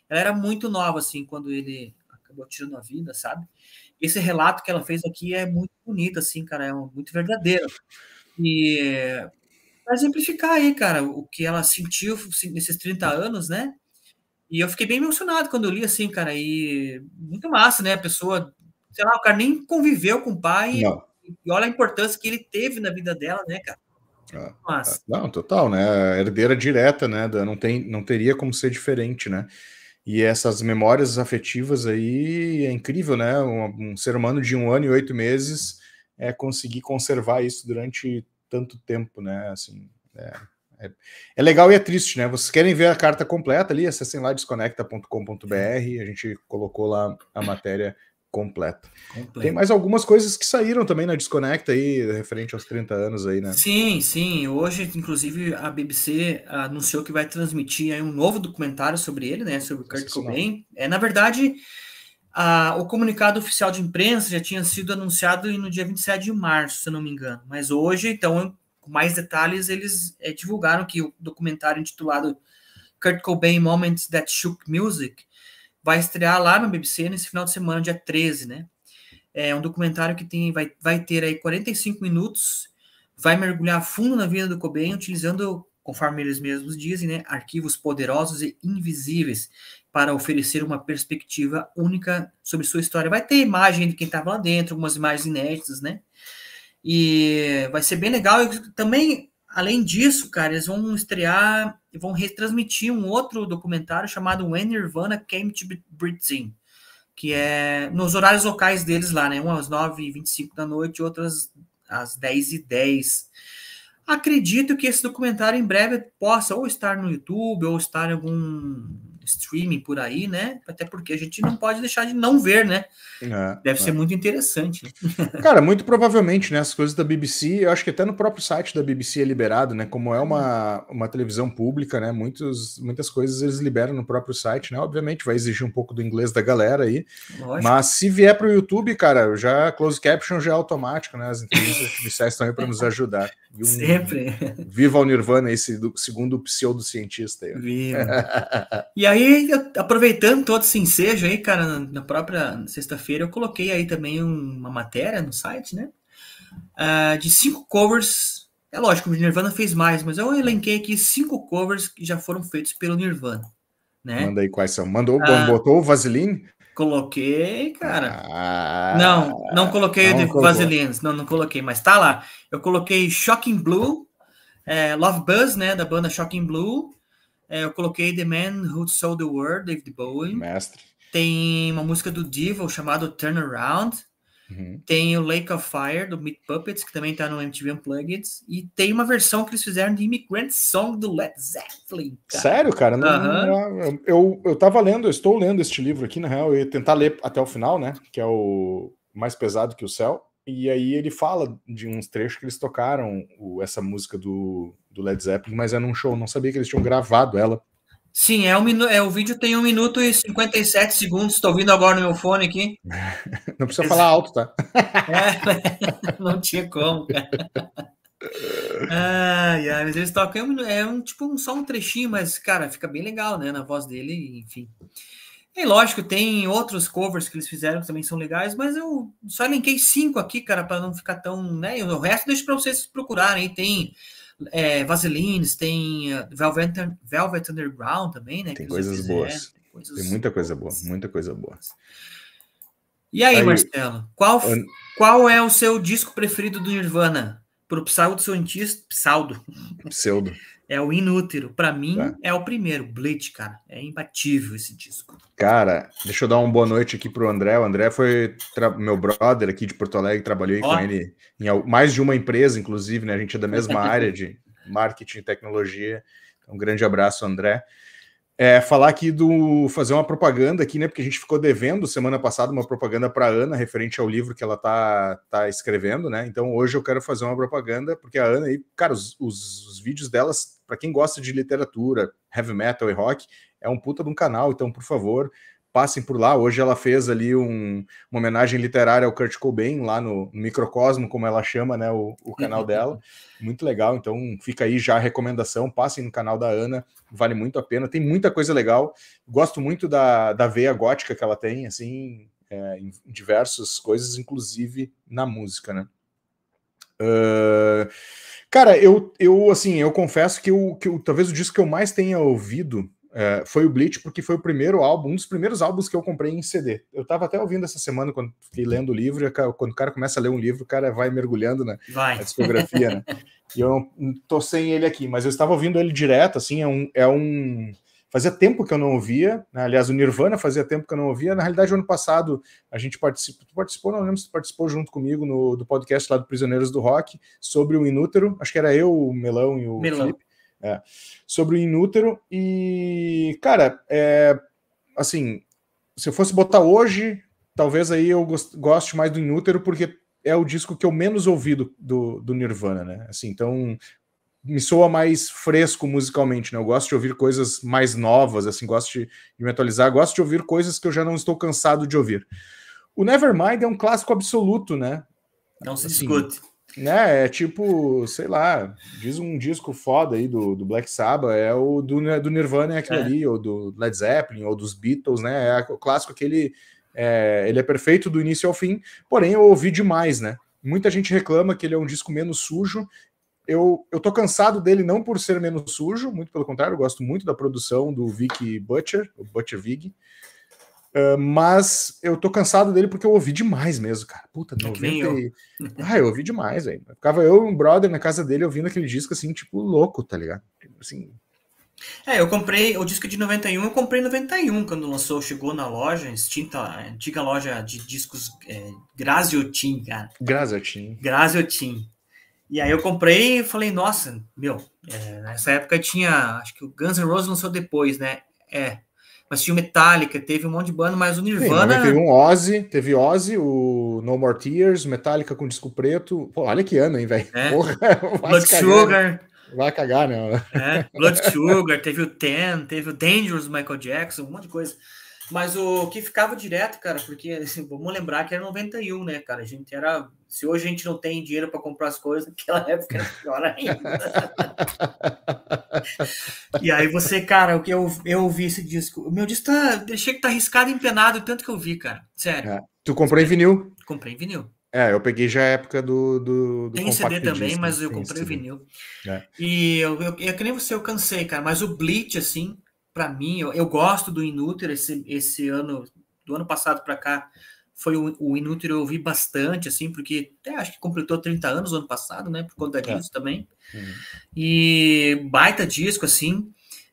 ela era muito nova, assim, quando ele acabou tirando a vida, sabe? Esse relato que ela fez aqui é muito bonito, assim, cara. É muito verdadeiro. E para exemplificar aí, cara, o que ela sentiu nesses 30 anos, né? E eu fiquei bem emocionado quando eu li, assim, cara, e muito massa, né? A pessoa, sei lá, o cara nem conviveu com o pai e olha a importância que ele teve na vida dela, né, cara? Não, total, né? A herdeira direta, né? Não teria como ser diferente, né? E essas memórias afetivas aí é incrível, né? Um ser humano de 1 ano e 8 meses conseguir conservar isso durante tanto tempo, né? Assim, é legal e é triste, né? Vocês querem ver a carta completa ali? Acessem lá desconecta.com.br, a gente colocou lá a matéria completa. Tem mais algumas coisas que saíram também na Desconecta aí, referente aos 30 anos aí, né? Sim. Hoje, inclusive, a BBC anunciou que vai transmitir aí um novo documentário sobre ele, né? Sobre o Kurt Cobain. Na verdade, o comunicado oficial de imprensa já tinha sido anunciado no dia 27 de março, se eu não me engano. Mas hoje, então, com mais detalhes, eles divulgaram que o documentário intitulado Kurt Cobain Moments That Shook Music vai estrear lá na BBC nesse final de semana, dia 13, né? É um documentário que vai ter aí 45 minutos, vai mergulhar a fundo na vida do Cobain, utilizando, conforme eles mesmos dizem, né, arquivos poderosos e invisíveis para oferecer uma perspectiva única sobre sua história. Vai ter imagem de quem estava lá dentro, algumas imagens inéditas, né? E vai ser bem legal. E também, além disso, cara, eles vão estrear e vão retransmitir um outro documentário chamado When Nirvana Came to Britain, que é nos horários locais deles lá, né? Umas 9h25 da noite, outras às 10h10. Acredito que esse documentário em breve possa ou estar no YouTube ou estar em algum streaming por aí, né? Até porque a gente não pode deixar de não ver, né? Deve ser muito interessante. Né? Cara, muito provavelmente, né? As coisas da BBC, eu acho que até no próprio site da BBC é liberado, né? Como é uma televisão pública, né? Muitas coisas eles liberam no próprio site, né? Obviamente vai exigir um pouco do inglês da galera aí. Lógico. Mas se vier para o YouTube, cara, já closed caption já é automático, né? As entrevistas artificiais estão aí para nos ajudar. Sempre. Viva o Nirvana, esse segundo pseudocientista aí. Viva. E aí, aproveitando todo esse ensejo aí, cara, na própria sexta-feira, eu coloquei aí também uma matéria no site, né? De 5 covers. É lógico, o Nirvana fez mais, mas eu elenquei aqui 5 covers que já foram feitos pelo Nirvana. Né? Manda aí quais são. Botou o Vaseline? Coloquei, cara. Não coloquei o de Vaseline. Não coloquei, mas tá lá. Eu coloquei Shocking Blue, Love Buzz, né, da banda Shocking Blue. Eu coloquei The Man Who Sold the World, David Bowie. Mestre. Tem uma música do Devil chamada Turnaround. Tem o Lake of Fire, do Meat Puppets, que também tá no MTV Unplugged. E tem uma versão que eles fizeram de Immigrant Song do Led Zeppelin. Cara. Sério, cara? Eu tava lendo, eu estou lendo este livro aqui, na real, eu ia tentar ler até o final, né? Que é o Mais Pesado que o Céu. E aí ele fala de uns trechos que eles tocaram essa música do Led Zeppelin, mas é num show, não sabia que eles tinham gravado ela. Sim, o vídeo tem 1 minuto e 57 segundos. Estou ouvindo agora no meu fone aqui. Não precisa falar alto, tá? Não tinha como, cara. Mas eles tocam só um trechinho, mas, cara, fica bem legal, né? Na voz dele, enfim. E lógico, tem outros covers que eles fizeram que também são legais, mas eu só elenquei 5 aqui, cara, para não ficar tão, né? O resto deixa para vocês procurarem. Tem Vaselines, tem Velvet Underground também, né? Tem coisas boas. Tem muita coisa boa, muita coisa boa. E aí, Marcelo, qual é o seu disco preferido do Nirvana? Pro pseudo-cientista, pseudo. É o Inútero. Para mim, é o primeiro, Bleach, cara. É imbatível esse disco. Cara, deixa eu dar uma boa noite aqui pro André. O André foi meu brother aqui de Porto Alegre, trabalhei com ele em mais de uma empresa, inclusive, né? A gente é da mesma área de marketing e tecnologia. Então, um grande abraço, André. Falar aqui fazer uma propaganda aqui, né? Porque a gente ficou devendo semana passada uma propaganda para a Ana, referente ao livro que ela tá escrevendo, né? Então hoje eu quero fazer uma propaganda, porque a Ana aí, cara, os vídeos delas, para quem gosta de literatura, heavy metal e rock, é um puta de um canal, então, por favor, passem por lá. Hoje ela fez ali uma homenagem literária ao Kurt Cobain, lá no Microcosmo, como ela chama, né, o canal dela. Muito legal, então fica aí já a recomendação, passem no canal da Ana, vale muito a pena, tem muita coisa legal. Gosto muito da veia gótica que ela tem, assim, em diversas coisas, inclusive na música, né. Cara, eu confesso que talvez o disco que eu mais tenha ouvido foi o Bleach, porque foi o primeiro álbum, um dos primeiros álbuns que eu comprei em CD. Eu tava até ouvindo essa semana, quando fiquei lendo o livro, quando o cara começa a ler um livro, o cara vai mergulhando na discografia, né? E eu não tô sem ele aqui, mas eu estava ouvindo ele direto, assim, fazia tempo que eu não ouvia, né? Aliás, o Nirvana fazia tempo que eu não ouvia. Na realidade, o ano passado, a gente participou, não lembro se participou junto comigo do podcast lá do Prisioneiros do Rock, sobre o Inútero, acho que era eu, o Melão e o Felipe. Sobre o Inútero, e cara, assim, se eu fosse botar hoje, talvez aí eu goste mais do Inútero, porque é o disco que eu menos ouvi do Nirvana, né? Assim, então me soa mais fresco musicalmente, né? Eu gosto de ouvir coisas mais novas, assim, gosto de me atualizar, gosto de ouvir coisas que eu já não estou cansado de ouvir. O Nevermind é um clássico absoluto, né? Não se discute. Né, tipo, sei lá, diz um disco foda aí do Black Sabbath, é o do Nirvana, é aquilo ali, ou do Led Zeppelin, ou dos Beatles, né, é o clássico que ele é perfeito do início ao fim, porém eu ouvi demais, né, muita gente reclama que ele é um disco menos sujo, eu tô cansado dele não por ser menos sujo, muito pelo contrário, eu gosto muito da produção do Vic Butcher, o Butcher Vig, mas eu tô cansado dele porque eu ouvi demais mesmo, cara. Puta, 90 eu ouvi demais, velho. Ficava eu e um brother na casa dele ouvindo aquele disco, assim, tipo, louco, tá ligado? Assim... eu comprei o disco de 91, eu comprei em 91, quando lançou, chegou na loja, extinta, antiga loja de discos Graziotin, cara. Graziotin. E aí eu comprei e falei, nossa, nessa época tinha, acho que o Guns N' Roses lançou depois, né? Mas tinha o Metallica, teve um monte de banda, mas o Nirvana... Sim, 91, teve Ozzy, o No More Tears, Metallica com disco preto. Pô, olha que ano, hein, velho? Blood Sugar. Vai cagar, né? Blood Sugar, teve o Ten, teve o Dangerous, Michael Jackson, um monte de coisa. Mas o que ficava direto, cara, porque assim, vamos lembrar que era 91, né, cara? Se hoje a gente não tem dinheiro para comprar as coisas, naquela época era pior ainda. E aí você, cara, o que eu ouvi esse disco. O meu disco achei que tá riscado e empenado, tanto que eu vi, cara. Sério. Tu comprou em vinil? Comprei em vinil. Eu peguei já a época do tem CD também, disco, mas eu comprei o vinil. E eu que nem você, eu cansei, cara. Mas o Bleach, assim, pra mim, eu gosto do Inútero. Esse ano, do ano passado pra cá, foi o Inútero, eu ouvi bastante, assim, porque até acho que completou 30 anos no ano passado, né? Por conta disso também. E baita disco, assim,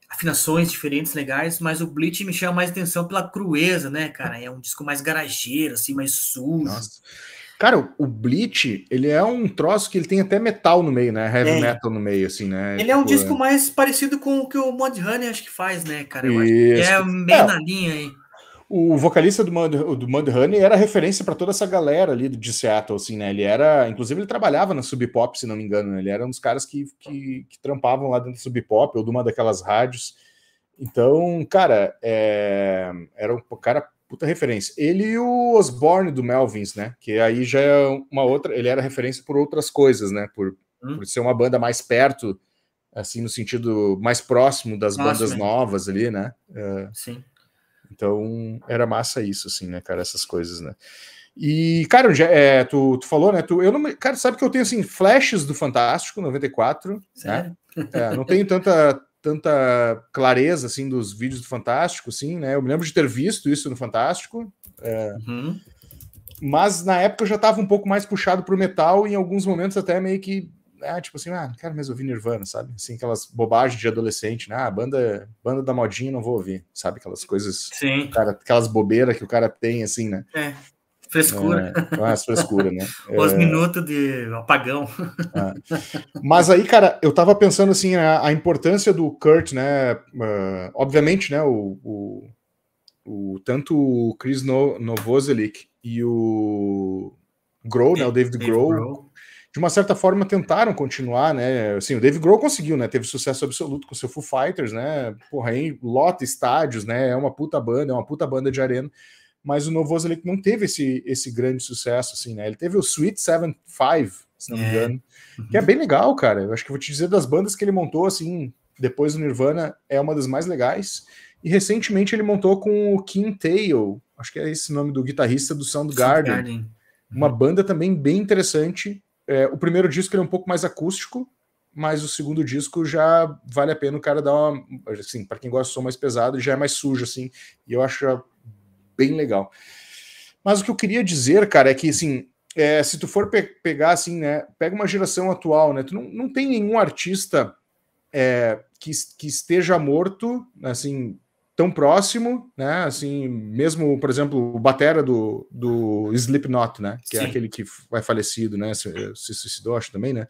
afinações diferentes, legais, mas o Bleach me chama mais atenção pela crueza, né, cara? É um disco mais garageiro, assim, mais sujo. Nossa. Cara, o Bleach, ele é um troço que ele tem até metal no meio, né? Heavy metal no meio, assim, né? Ele é um disco mais parecido com o que o Mudhoney acho que faz, né, cara? Eu acho que é bem na linha aí. O vocalista do Mudhoney era referência para toda essa galera ali de Seattle, assim, né? Ele era, inclusive, ele trabalhava na Sub Pop, se não me engano, né? Ele era um dos caras que trampavam lá dentro da Sub Pop ou de uma daquelas rádios. Então, cara, era um cara puta referência. Ele e o Osborne do Melvins, né? Que aí já é uma outra. Ele era referência por outras coisas, né? Por ser uma banda mais perto, assim, no sentido mais próximo das bandas novas ali, né? Sim. Então, era massa isso, assim, né, cara, essas coisas, né. E, cara, tu falou, né, eu não, cara, sabe que eu tenho, assim, flashes do Fantástico, 94, Sério? né, não tenho tanta clareza, assim, dos vídeos do Fantástico, assim, né, eu me lembro de ter visto isso no Fantástico, mas na época eu já tava um pouco mais puxado pro metal, e em alguns momentos até meio que, tipo assim, não quero mais ouvir Nirvana, sabe? Assim, aquelas bobagens de adolescente, né? Banda da modinha não vou ouvir, sabe? Aquelas coisas, Sim. Cara, aquelas bobeiras que o cara tem, assim, né? Frescura. As frescuras, né? Os minutos de apagão. Mas aí, cara, eu tava pensando, assim, a importância do Kurt, né? Obviamente, né? Tanto o Chris Novoselic e o Grohl, né? O David Grohl, de uma certa forma tentaram continuar, né? Assim, o Dave Grohl conseguiu, né? Teve sucesso absoluto com o seu Foo Fighters, né? Porra, aí lota estádios, né? É uma puta banda de arena. Mas o Novoselic não teve esse grande sucesso, assim, né? Ele teve o Sweet 75, se não me engano, que é bem legal, cara. Eu acho que vou te dizer, das bandas que ele montou, assim, depois do Nirvana, é uma das mais legais. E recentemente ele montou com o Kim Tail, acho que é esse o nome do guitarrista do Soundgarden. Uma banda também bem interessante. O primeiro disco ele é um pouco mais acústico, mas o segundo disco já vale a pena o cara dar uma... Assim, para quem gosta de som mais pesado, já é mais sujo, assim, e eu acho bem legal. Mas o que eu queria dizer, cara, é que, assim, se tu for pegar, assim, né, pega uma geração atual, né, tu não tem nenhum artista que esteja morto, assim, tão próximo, né, assim, mesmo, por exemplo, o batera do Slipknot, né, que é aquele que vai falecido, né, se suicidou, acho também, né,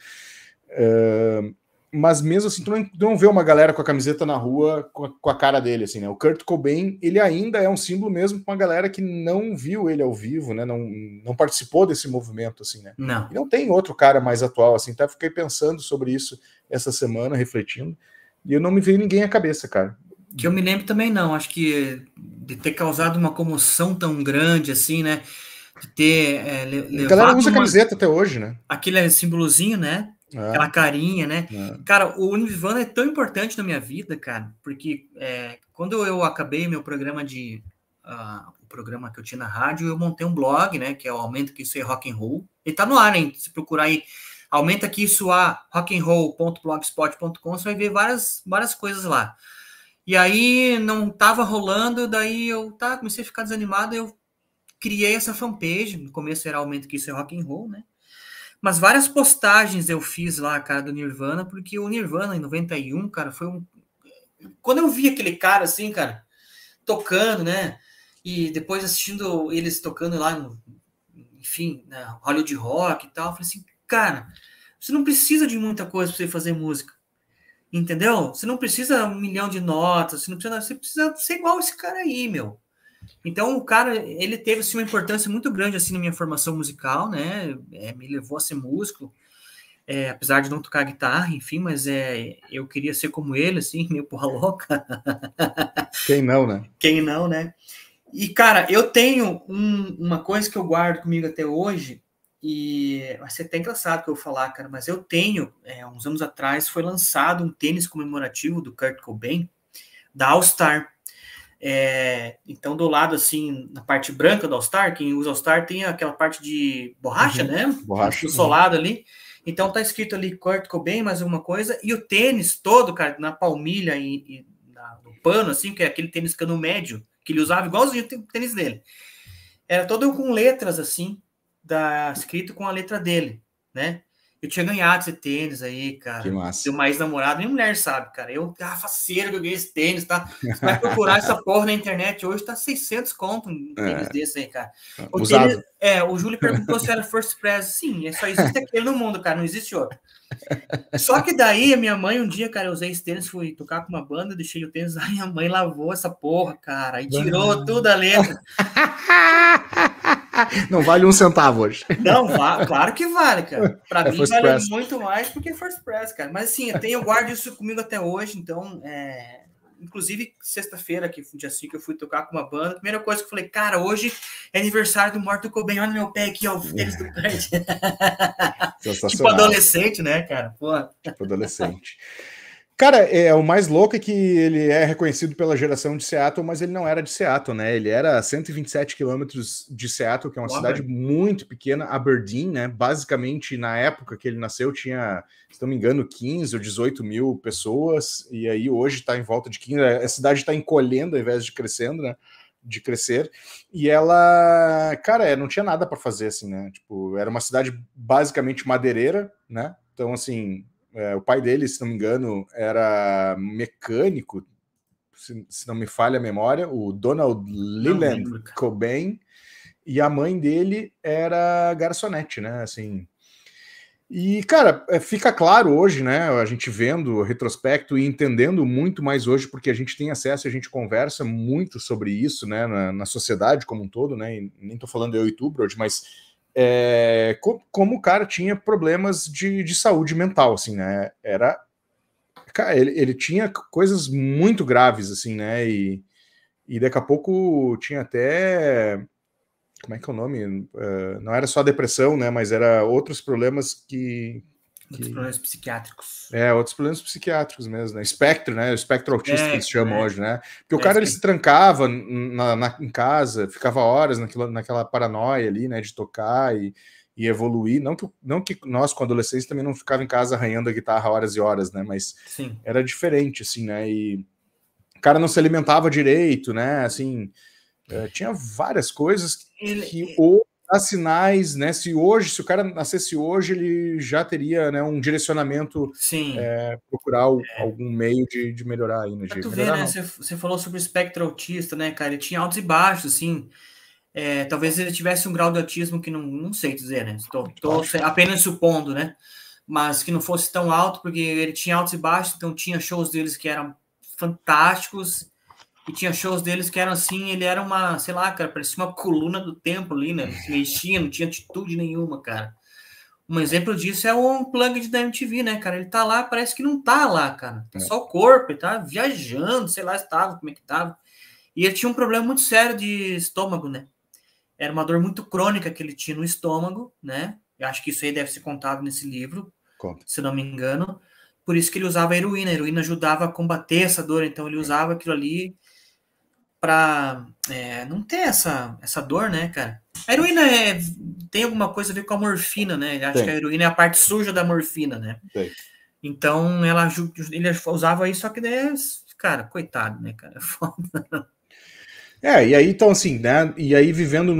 mas mesmo assim, tu não vê uma galera com a camiseta na rua com a cara dele, assim, né, o Kurt Cobain, ele ainda é um símbolo mesmo com uma galera que não viu ele ao vivo, né, não participou desse movimento, assim, né, e não tem outro cara mais atual, assim, até fiquei pensando sobre isso essa semana, refletindo, e eu não me veio ninguém à cabeça, cara. Que eu me lembro também não, acho que de ter causado uma comoção tão grande assim, né? De ter levado. A galera usa camiseta até hoje, né? Aquele símbolozinho, né? Aquela carinha, né? Cara, o Nirvana é tão importante na minha vida, cara, porque quando eu acabei meu programa o programa que eu tinha na rádio, eu montei um blog, né? Que é o Aumenta Que Isso é Rock and Roll. Ele tá no ar, hein? Se procurar aí, Aumenta Que Isso a rockandroll.blogspot.com, você vai ver várias coisas lá. E aí não tava rolando, daí eu comecei a ficar desanimado, eu criei essa fanpage, no começo era Aumento Que Isso é Rock and Roll, né? Mas várias postagens eu fiz lá, cara, do Nirvana, porque o Nirvana, em 91, cara, foi um... Quando eu vi aquele cara, assim, cara, tocando, né? E depois assistindo eles tocando lá, enfim, na Hollywood Rock e tal, eu falei assim, cara, você não precisa de muita coisa pra você fazer música. Entendeu? Você não precisa 1 milhão de notas, você precisa ser igual esse cara aí, meu. Então, o cara, ele teve assim, uma importância muito grande assim, na minha formação musical, né? Me levou a ser músico, apesar de não tocar guitarra, enfim, mas eu queria ser como ele, assim, meio porra louca. Quem não, né? Quem não, né? E, cara, eu tenho uma coisa que eu guardo comigo até hoje, e vai ser até engraçado que eu vou falar, cara, mas eu tenho, uns anos atrás, foi lançado um tênis comemorativo do Kurt Cobain, da All Star. Então, do lado, assim, na parte branca do All Star, quem usa All Star tem aquela parte de borracha, né? Borracha. Do solado ali. Então, tá escrito ali Kurt Cobain, mais alguma coisa, e o tênis todo, cara, na palmilha e no pano, assim, que é aquele tênis cano médio, que ele usava igualzinho o tênis dele. Era todo com letras, assim, escrito com a letra dele, né? Eu tinha ganhado esse tênis aí, cara. Que massa. De uma ex-namorada, minha mulher sabe, cara. Eu, faceiro que eu ganhei esse tênis, tá? Você vai procurar essa porra na internet hoje, tá 600 conto um tênis desse aí, cara. O tênis, o Júlio perguntou se era First Press. Sim, só existe aquele no mundo, cara, não existe outro. Só que daí, a minha mãe, um dia, cara, eu usei esse tênis, fui tocar com uma banda, deixei o tênis, aí a mãe lavou essa porra, cara, e tirou tudo a letra. Não vale 1 centavo hoje. Não, claro que vale, cara. Pra mim vale muito mais porque é First Press, cara. Mas assim, eu guardo isso comigo até hoje, então, inclusive, sexta-feira, que foi dia 5, eu fui tocar com uma banda, a primeira coisa que eu falei, cara, hoje é aniversário do Morto Cobain, olha meu pé aqui, ó, o tênis do Kurt. Tipo adolescente, né, cara? Porra. Tipo adolescente. Cara, o mais louco é que ele é reconhecido pela geração de Seattle, mas ele não era de Seattle, né? Ele era a 127 quilômetros de Seattle, que é uma cidade muito pequena, Aberdeen, né? Basicamente, na época que ele nasceu, tinha, se não me engano, 15 ou 18 mil pessoas, e aí hoje está em volta de 15. A cidade está encolhendo ao invés de crescendo, né? De crescer. E ela, cara, não tinha nada para fazer, assim, né? Tipo, era uma cidade basicamente madeireira, né? Então, assim, o pai dele, se não me engano, era mecânico, se não me falha a memória, o Donald Leland Cobain, e a mãe dele era garçonete, né? Assim. E, cara, fica claro hoje, né? A gente vendo o retrospecto e entendendo muito mais hoje, porque a gente tem acesso, a gente conversa muito sobre isso, né? Na sociedade como um todo, né? E nem tô falando eu e tu, Brody, mas como o cara tinha problemas de saúde mental, assim, né? Cara, ele tinha coisas muito graves, assim, né? E daqui a pouco tinha até, como é que é o nome? Não era só depressão, né? Mas era outros problemas Outros problemas psiquiátricos. Outros problemas psiquiátricos mesmo, né? Espectro, né? O espectro autista que eles chamam hoje, né? Porque o cara ele se trancava em casa, ficava horas naquela paranoia ali, né? De tocar e evoluir. Não que nós, com adolescentes, também não ficava em casa arranhando a guitarra horas e horas, né? Mas sim, era diferente, assim, né? E o cara não se alimentava direito, né? Assim, tinha várias coisas que há sinais, né? Se o cara nascesse hoje, ele já teria, né, um direcionamento, procurar algum meio de melhorar aí, né? Pra tu ver, né? Você falou sobre o espectro autista, né, cara? Ele tinha altos e baixos, assim. Talvez ele tivesse um grau de autismo que não sei dizer, né? Estou apenas supondo, né? Mas que não fosse tão alto, porque ele tinha altos e baixos, então tinha shows deles que eram fantásticos. E tinha shows deles que eram assim, ele era uma, sei lá, cara, parecia uma coluna do tempo ali, né? Se mexia, não tinha atitude nenhuma, cara. Um exemplo disso é o Unplugged da MTV, né, cara? Ele tá lá, parece que não tá lá, cara. Tá só o corpo, ele tá viajando, sei lá, como é que tava. E ele tinha um problema muito sério de estômago, né? Era uma dor muito crônica que ele tinha no estômago, né? Eu acho que isso aí deve ser contado nesse livro, se não me engano. Por isso que ele usava a heroína. A heroína ajudava a combater essa dor, então ele usava aquilo ali para não ter essa dor, né, cara? A heroína tem alguma coisa a ver com a morfina, né? Eu acho que a heroína é a parte suja da morfina, né? Tem. Então ele usava isso, só que daí, cara, coitado, né, cara? Foda. E aí, então, assim, né? E aí, vivendo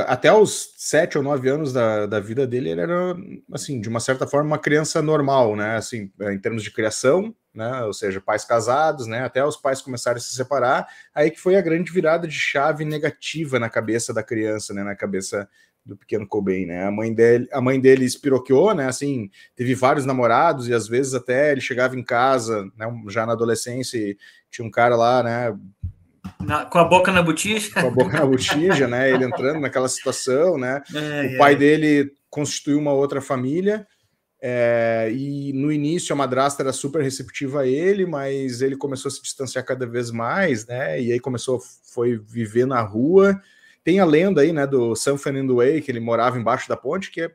até os 7 ou 9 anos da vida dele, ele era, assim, de uma certa forma, uma criança normal, né? Assim, em termos de criação, né? Ou seja, pais casados, né? Até os pais começarem a se separar, aí que foi a grande virada de chave negativa na cabeça da criança, né? Na cabeça do pequeno Cobain, né? A mãe dele espiroqueou, né? Assim, teve vários namorados e às vezes até ele chegava em casa, né? Já na adolescência, e tinha um cara lá, né? Com a boca na botija? Com a boca na botija, né? Ele entrando naquela situação, né? O pai dele constituiu uma outra família, e no início a madrasta era super receptiva a ele, mas ele começou a se distanciar cada vez mais, né? E aí foi viver na rua. Tem a lenda aí, né, do Something in the Way, que ele morava embaixo da ponte, que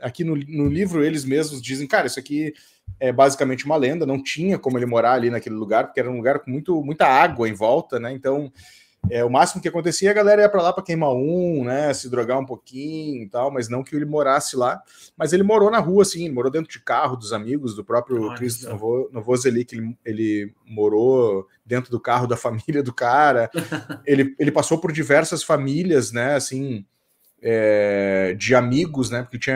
aqui no livro eles mesmos dizem, cara, isso aqui é basicamente uma lenda, não tinha como ele morar ali naquele lugar, porque era um lugar com muita água em volta, né? Então, o máximo que acontecia, a galera ia para lá para queimar né? Se drogar um pouquinho e tal, mas não que ele morasse lá. Mas ele morou na rua, assim, ele morou dentro de carro dos amigos, do próprio Chris Novoselic, ele morou dentro do carro da família do cara. ele passou por diversas famílias, né? Assim, de amigos, né? Porque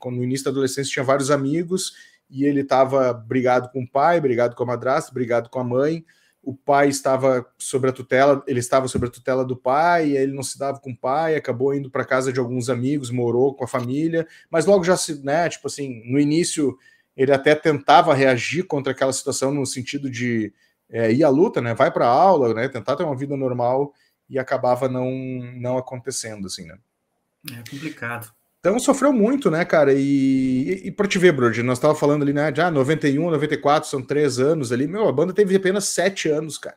no início da adolescência tinha vários amigos e ele estava brigado com o pai, brigado com a madrasta, brigado com a mãe. O pai estava sobre a tutela, ele estava sobre a tutela do pai, e ele não se dava com o pai, acabou indo para casa de alguns amigos, morou com a família, mas logo já né, tipo assim, no início ele até tentava reagir contra aquela situação no sentido de ir à luta, né? Vai para a aula, né? Tentar ter uma vida normal, e acabava não acontecendo, assim, né? É complicado. Então sofreu muito, né, cara? E pra te ver, Brody, nós tava falando ali, né? Já 91, 94, são 3 anos ali. A banda teve apenas 7 anos, cara.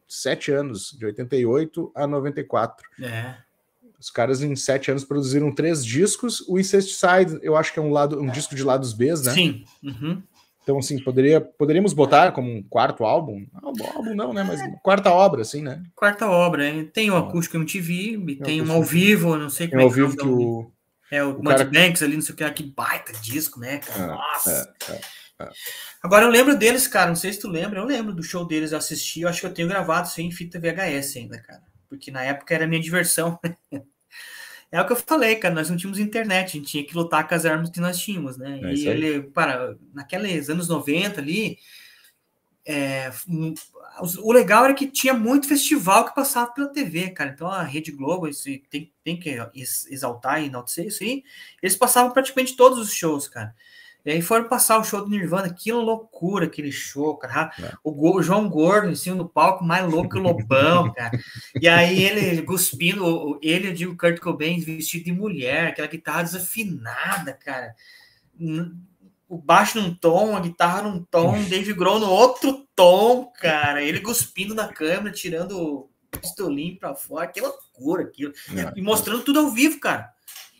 7 anos, de 88 a 94. Os caras em 7 anos produziram 3 discos. O Incesticide, eu acho que é um disco de lados B, né? Sim. Uhum. Então, assim, poderíamos botar como um quarto álbum? Álbum não, né? Mas quarta obra, assim, né? Quarta obra, hein? Tem o Acústico MTV, e tem um ao vivo, não sei como é que vivo que o cara... Mud Banks ali, não sei o que, que baita disco, né, cara? Nossa! É. Agora eu lembro deles, cara, não sei se tu lembra, eu lembro do show deles, eu assisti, eu acho que eu tenho gravado isso em fita VHS ainda, cara. Porque na época era a minha diversão. É o que eu falei, cara, nós não tínhamos internet, a gente tinha que lutar com as armas que nós tínhamos, né? E ele, naqueles anos 90 ali, o legal era que tinha muito festival que passava pela TV, cara. Então a Rede Globo tem que exaltar e enaltecer isso aí. Eles passavam praticamente todos os shows, cara. E aí foram passar o show do Nirvana, que loucura aquele show, cara. O João Gordo em cima do palco, mais louco que o Lobão, cara. E aí ele cuspindo, eu digo Kurt Cobain vestido de mulher, aquela guitarra desafinada, cara. O baixo num tom, a guitarra num tom, Dave Grohl no outro tom, cara. Ele cuspindo na câmera, tirando o pistolinho pra fora. Que loucura aquilo. E mostrando tudo ao vivo, cara.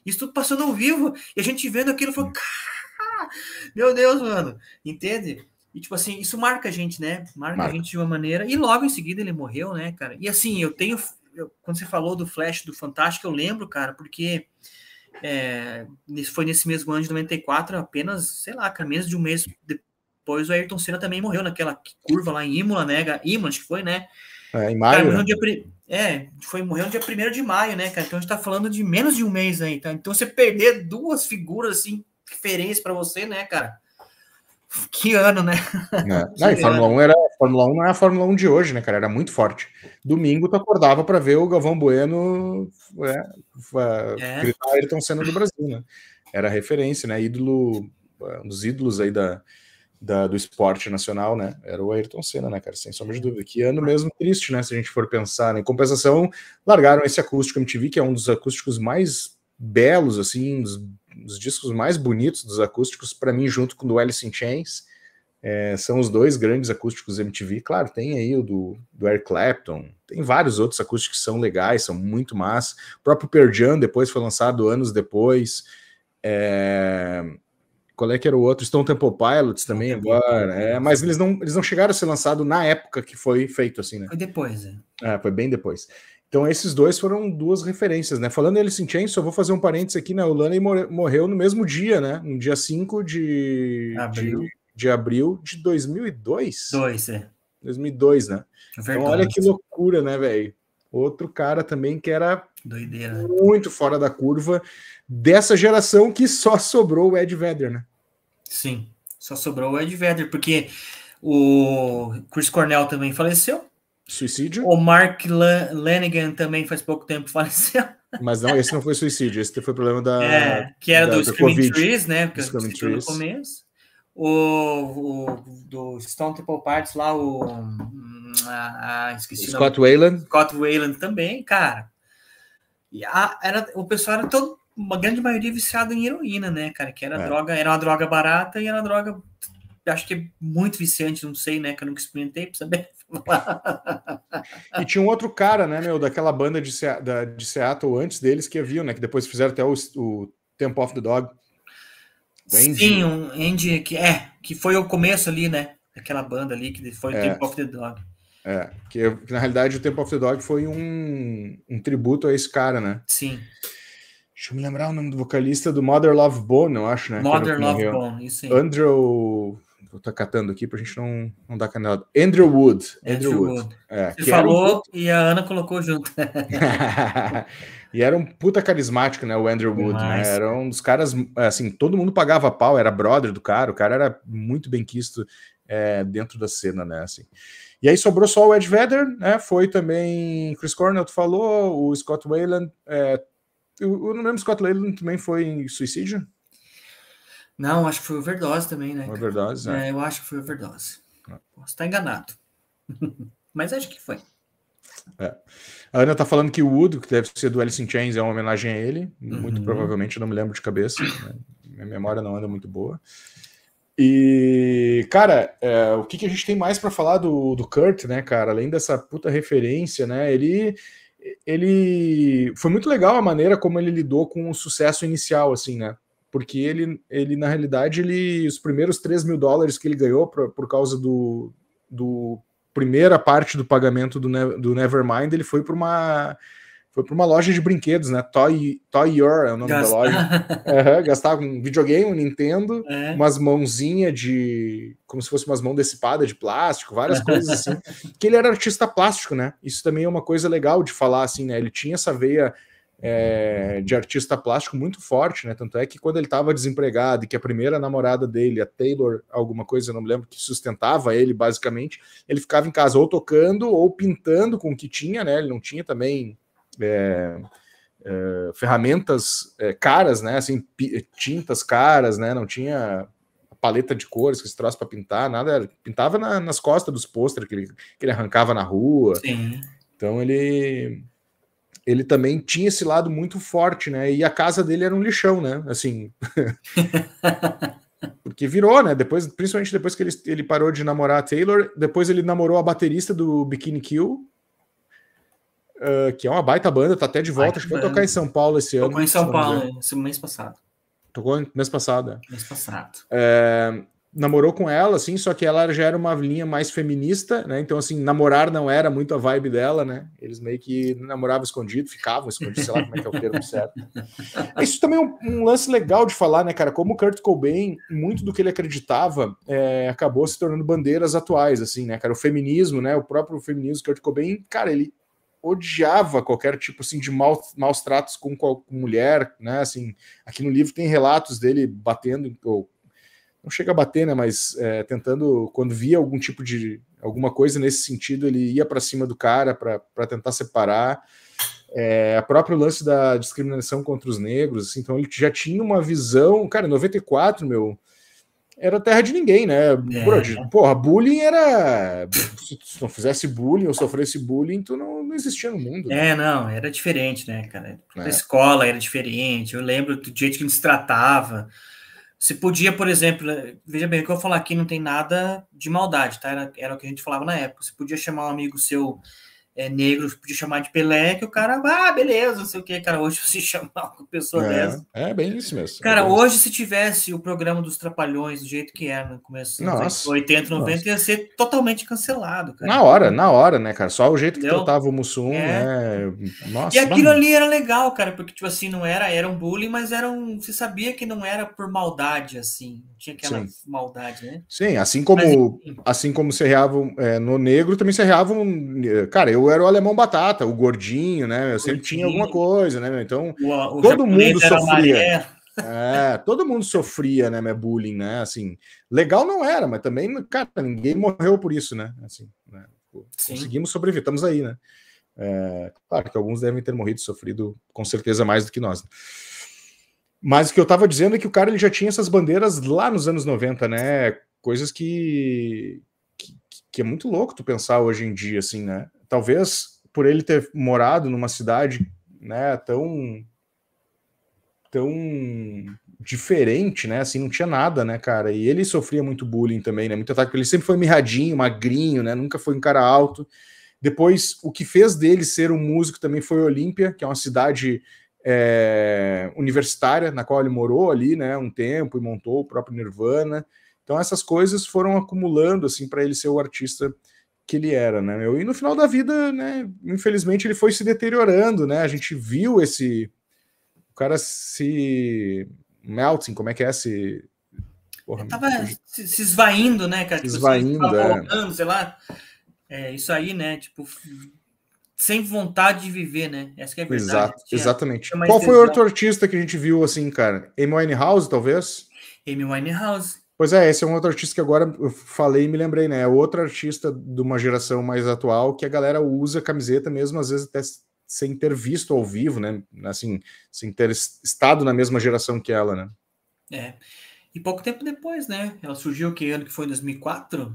Isso tudo passando ao vivo. E a gente vendo aquilo, falou, meu Deus, mano, entende? E tipo assim, isso marca a gente, né? Marca a gente de uma maneira. E logo em seguida ele morreu, né, cara? E assim, quando você falou do Flash, do Fantástico, eu lembro, cara, porque foi nesse mesmo ano de 94, apenas, sei lá, cara, menos de um mês depois o Ayrton Senna também morreu naquela curva lá em Imola, né? Imola, acho que foi, né? Em maio, cara, morreu no dia 1º de maio, né, cara? Então a gente tá falando de menos de um mês aí, tá? Então você perder duas figuras, assim, referência para você, né, cara? Que ano, né? Não, e Fórmula 1 não é a Fórmula 1 de hoje, né, cara? Era muito forte. Domingo tu acordava para ver o Galvão Bueno gritar Ayrton Senna do Brasil, né? Era referência, né? Ídolo, um dos ídolos aí do esporte nacional, né? Era o Ayrton Senna, né, cara? Sem sombra de dúvida. Que ano mesmo triste, né? Se a gente for pensar, né? Em compensação, largaram esse acústico MTV, que é um dos acústicos mais belos, assim, os discos mais bonitos dos acústicos, para mim, junto com o do Alice in Chains, são os dois grandes acústicos MTV. Claro, tem aí o do Eric Clapton, tem vários outros acústicos que são legais, são muito massa. O próprio Pearl Jam depois foi lançado anos depois. Qual é que era o outro? Stone Temple Pilots também agora. Mas eles não chegaram a ser lançados na época que foi feito, assim, né? Foi depois, foi bem depois. Então esses dois foram duas referências, né? Falando em Alice in Chains, só vou fazer um parênteses aqui, né? O Laney morreu no mesmo dia, né? No dia 5 de abril de 2002. 2002, né? Então olha que loucura, né, velho? Outro cara também que era doideira, muito fora da curva dessa geração que só sobrou o Ed Vedder, né? Sim, só sobrou o Ed Vedder, porque o Chris Cornell também faleceu. Suicídio. O Mark Lanegan também faz pouco tempo faleceu. Mas não, esse não foi suicídio, esse foi problema que era do Screaming COVID. Trees, né? Porque eu citou no começo. Do Stone Temple Pilots lá, esqueci o Scott Weiland. Scott Weiland também, cara. E o pessoal era uma grande maioria viciado em heroína, né, cara? Que era uma droga barata e era uma droga, acho que é muito viciante, não sei, né? Que eu nunca experimentei pra saber. E tinha um outro cara, né, meu, daquela banda de Seattle antes deles que haviam, né? Que depois fizeram até o Temple of the Dog. Sim, um Andy que foi o começo ali, né? Daquela banda ali, que foi o Temple of the Dog. Que na realidade o Temple of the Dog foi um tributo a esse cara, né? Sim. Deixa eu me lembrar o nome do vocalista do Mother Love Bone, eu acho, né? Mother Love Bone, isso aí. Andrew... Vou estar catando aqui pra gente não dar canela. Andrew Wood. Você falou e a Ana colocou junto. E era um puta carismático, né? O Andrew Wood, né? Era um dos caras, assim, todo mundo pagava pau, era brother do cara, o cara era muito bem quisto dentro da cena, né? Assim. E aí sobrou só o Ed Vedder, né? Foi também Chris Cornell, tu falou, o Scott Weiland. Eu não lembro, Scott Weiland também foi em suicídio? Não, acho que foi overdose também, né? Overdose, eu acho que foi overdose. Posso estar enganado. Mas acho que foi. A Ana tá falando que o Wood, que deve ser do Alice in Chains, é uma homenagem a ele. Muito provavelmente, eu não me lembro de cabeça. Né? Minha memória não anda muito boa. E, cara, o que a gente tem mais para falar do Kurt, né, cara? Além dessa puta referência, né? Ele foi muito legal a maneira como ele lidou com o sucesso inicial, assim, né? porque ele na realidade, os primeiros $3 mil que ele ganhou por causa do primeira parte do pagamento do Nevermind, ele foi para uma loja de brinquedos, né? Toy Your é o nome da loja. Gastava um videogame, um Nintendo, umas mãozinhas como se fosse umas mãos decipadas de plástico, várias coisas assim. Que ele era artista plástico, né? Isso também é uma coisa legal de falar, assim, né? Ele tinha essa veia de artista plástico muito forte, né? Tanto é que quando ele estava desempregado e que a primeira namorada dele, a Taylor, alguma coisa, eu não me lembro, que sustentava ele, basicamente, ele ficava em casa ou tocando ou pintando com o que tinha, né? Ele não tinha também ferramentas caras, né? Assim, tintas caras, né? Não tinha paleta de cores que se trouxe para pintar, nada. Pintava nas costas dos pôsteres que ele arrancava na rua. Sim. Então ele também tinha esse lado muito forte, né? E a casa dele era um lixão, né? Assim, porque virou, né? Principalmente depois que ele parou de namorar a Taylor, depois ele namorou a baterista do Bikini Kill, que é uma baita banda, tá até de volta, acho que vai tocar em São Paulo esse ano. Tocou em São Paulo esse mês passado. Tocou mês passado. Mês passado. Namorou com ela, assim, só que ela já era uma linha mais feminista, né? Então, assim, namorar não era muito a vibe dela, né? Eles meio que namoravam escondido, ficavam escondidos, sei lá como é que é o termo certo. Isso também é um lance legal de falar, né, cara? Como o Kurt Cobain, muito do que ele acreditava, acabou se tornando bandeiras atuais, assim, né, cara? O feminismo, né? O próprio feminismo, Kurt Cobain, cara, ele odiava qualquer tipo, assim, de maus tratos com mulher, né? Assim, aqui no livro tem relatos dele batendo, ou não chega a bater, né? Mas tentando, quando via alguma coisa nesse sentido, ele ia para cima do cara para tentar separar. A próprio lance da discriminação contra os negros, assim, então ele já tinha uma visão, cara, em 94, era terra de ninguém, né? Porra, bullying era... Se tu não fizesse bullying ou sofresse bullying, tu não existia no mundo. Né? Não, era diferente, né, cara? A escola era diferente, eu lembro do jeito que se tratava. Você podia, por exemplo, veja bem, o que eu vou falar aqui não tem nada de maldade, tá? Era o que a gente falava na época. Você podia chamar um amigo seu negro, podia chamar de Pelé, que o cara, beleza, não sei o que, cara. Hoje você chamar uma pessoa dessa. É bem isso mesmo. Cara, hoje se tivesse o programa dos Trapalhões do jeito que era no começo dos anos 80, 90, ia ser totalmente cancelado, cara. Na hora, né, cara? Só o jeito que tratava o Mussum, né? Nossa, e aquilo ali era legal, cara, porque, tipo assim, não era um bullying, mas você sabia que não era por maldade, assim. Não tinha aquela maldade, né? Sim, assim como se erravam no negro, também se erravam. Cara, eu era o alemão batata, o gordinho, né? Eu sempre tinha alguma coisa, né? Então, todo mundo sofria. Todo mundo sofria, né? Bullying, né? Assim, legal não era, mas também, cara, ninguém morreu por isso, né? Assim, né? Conseguimos sobreviver, estamos aí, né? Claro que alguns devem ter morrido, sofrido com certeza mais do que nós. Mas o que eu estava dizendo é que o cara ele já tinha essas bandeiras lá nos anos 90, né? Coisas que é muito louco tu pensar hoje em dia, assim, né? Talvez por ele ter morado numa cidade, né, tão diferente, né? Assim, não tinha nada, né, cara? E ele sofria muito bullying também, né? Muito ataque, porque ele sempre foi mirradinho, magrinho, né? Nunca foi um cara alto. Depois, o que fez dele ser um músico também foi Olímpia, que é uma cidade universitária, na qual ele morou ali, né, um tempo e montou o próprio Nirvana. Então essas coisas foram acumulando assim para ele ser o artista que ele era, né? E no final da vida, né, infelizmente ele foi se deteriorando, né? A gente viu o cara se melting, como é que é Porra, tava se esvaindo, né, cara? Se esvaindo, voltando, sei lá. Isso aí, né? Tipo, sem vontade de viver, né? Essa que é a verdade. Exatamente. Qual foi o outro artista que a gente viu assim, cara? Amy Winehouse, talvez? Amy Winehouse. Pois esse é um outro artista que agora eu falei e me lembrei, né? É outro artista de uma geração mais atual que a galera usa camiseta mesmo, às vezes até sem ter visto ao vivo, né? Assim, sem ter estado na mesma geração que ela, né? E pouco tempo depois, né? Ela surgiu que ano que foi? 2004?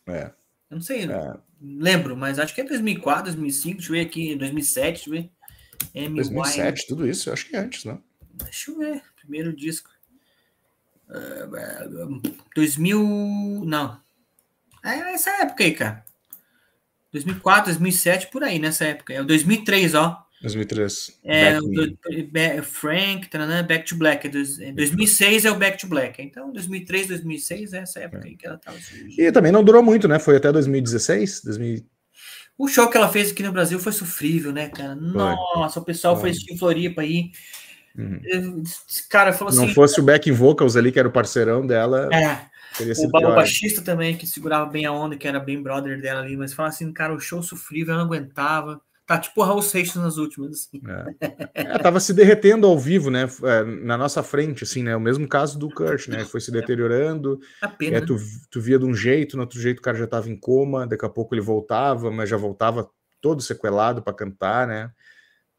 Eu não sei, lembro, mas acho que é 2004, 2005, deixa eu ver aqui, 2007, deixa eu ver. 2007, tudo isso? Eu acho que é antes, né? Deixa eu ver, primeiro disco. 2000, não. Essa época aí, cara. 2004, 2007, por aí, nessa época. É o 2003, ó. 2003. Frank, né? Back to Black. 2006 é o Back to Black. Então, 2003, 2006 é essa época aí que ela estava surgindo. E também não durou muito, né? Foi até 2016, O show que ela fez aqui no Brasil foi sofrível, né, cara? Nossa, o pessoal foi assistir em Floripa aí. Cara, falou assim... Se não fosse o backing vocals ali, que era o parceirão dela... teria sido o baixista também, que segurava bem a onda, que era bem brother dela ali, mas fala assim, cara, o show sofrível, eu não aguentava. Tá tipo o Raul Seixas nas últimas, assim. Tava se derretendo ao vivo, né? Na nossa frente, assim, né? O mesmo caso do Kurt, né? Foi se deteriorando. A pena, né? Tu via de um jeito, no outro jeito o cara já tava em coma, daqui a pouco ele voltava, mas já voltava todo sequelado para cantar, né?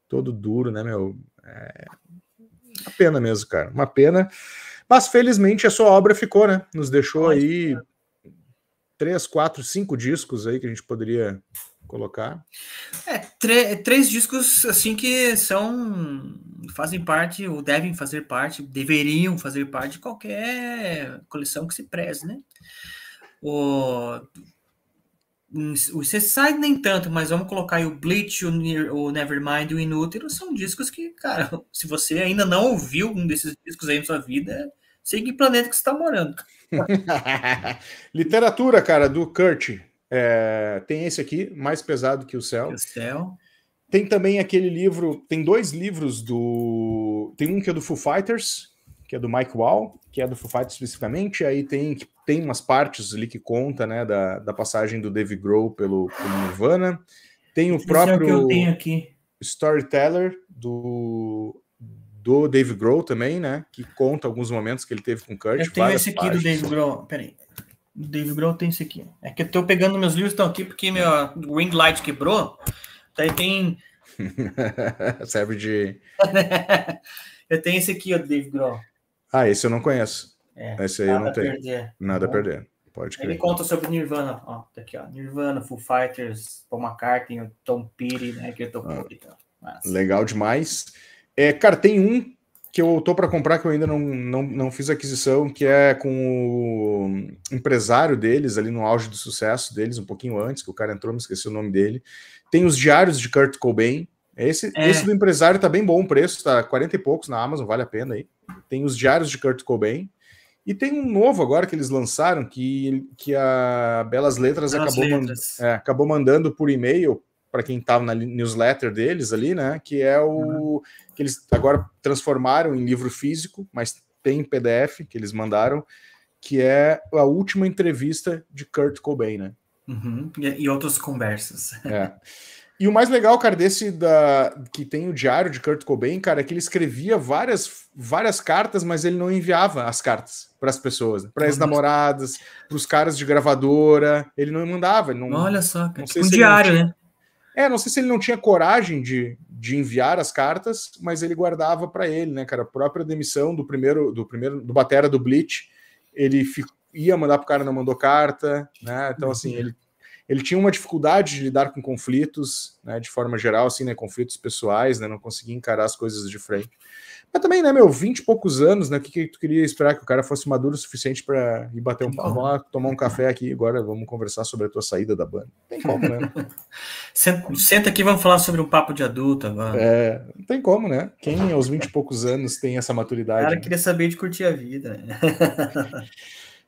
Todo duro, né, meu? Uma pena mesmo, cara. Uma pena. Mas felizmente a sua obra ficou, né? Nos deixou aí 3, 4, 5 discos aí que a gente poderia colocar. 3 discos assim que fazem parte, ou devem fazer parte, deveriam fazer parte de qualquer coleção que se preze, né? O Seaside nem tanto, mas vamos colocar aí o Bleach, o Nevermind e o Inútero, são discos que, cara, se você ainda não ouviu um desses discos aí na sua vida, sei que planeta que você está morando. Literatura, cara, do Kurt. Tem esse aqui, Mais Pesado que o Céu. Tem também aquele livro, tem 2 livros tem um que é do Foo Fighters, que é do Mike Wall, que é do Foo Fighters especificamente, aí tem umas partes ali que conta, né, da passagem do Dave Grohl pelo Nirvana. Tem o próprio que eu tenho aqui. Storyteller do Dave Grohl também, né, que conta alguns momentos que ele teve com o Kurt. Eu tenho esse aqui do Dave Grohl, peraí. O Dave Grohl tem esse aqui. É que eu tô pegando meus livros, estão aqui porque meu ring light quebrou. Daí tem... Serve de... Eu tenho esse aqui, o Dave Grohl. Esse eu não conheço. Esse aí eu não tenho. Nada a perder. Pode crer. Ele conta sobre Nirvana. Ó, tá aqui, ó. Nirvana, Foo Fighters, Paul McCartney, o Tom Petty, né? Que eu tô legal demais. Cara, tem um que eu tô para comprar que eu ainda não fiz aquisição, que é com o empresário deles, ali no auge do sucesso deles, um pouquinho antes, que o cara entrou, me esqueci o nome dele. Tem os diários de Kurt Cobain. Esse do empresário tá bem bom o preço, tá 40 e poucos na Amazon, vale a pena aí. Tem os diários de Kurt Cobain. E tem um novo agora que eles lançaram, que a Belas Letras acabou mandando por e-mail para quem estava na newsletter deles ali, né? Que é que eles agora transformaram em livro físico, mas tem PDF que eles mandaram, que é a última entrevista de Kurt Cobain, né? E outras conversas. E o mais legal, cara, que tem o diário de Kurt Cobain, cara, é que ele escrevia várias cartas, mas ele não enviava as cartas para as pessoas, para as namoradas, para os caras de gravadora, ele não mandava. Olha só, cara, tipo um diário, né? Não sei se ele não tinha coragem de enviar as cartas, mas ele guardava para ele, né, cara? A própria demissão do batera do Bleach, ele ia mandar pro cara, não mandou carta, né? Então, assim, ele tinha uma dificuldade de lidar com conflitos, né, de forma geral, assim, né, conflitos pessoais, né, não conseguia encarar as coisas de frente. Mas também, né, 20 e poucos anos, né, o que tu queria esperar? Que o cara fosse maduro o suficiente para ir bater um papo? Vamos lá tomar um café aqui agora, vamos conversar sobre a tua saída da banda. Não tem como, né? Senta aqui, vamos falar sobre um papo de adulto agora. Não tem como, né? Quem aos 20 e poucos anos tem essa maturidade? O cara queria saber de curtir a vida, né?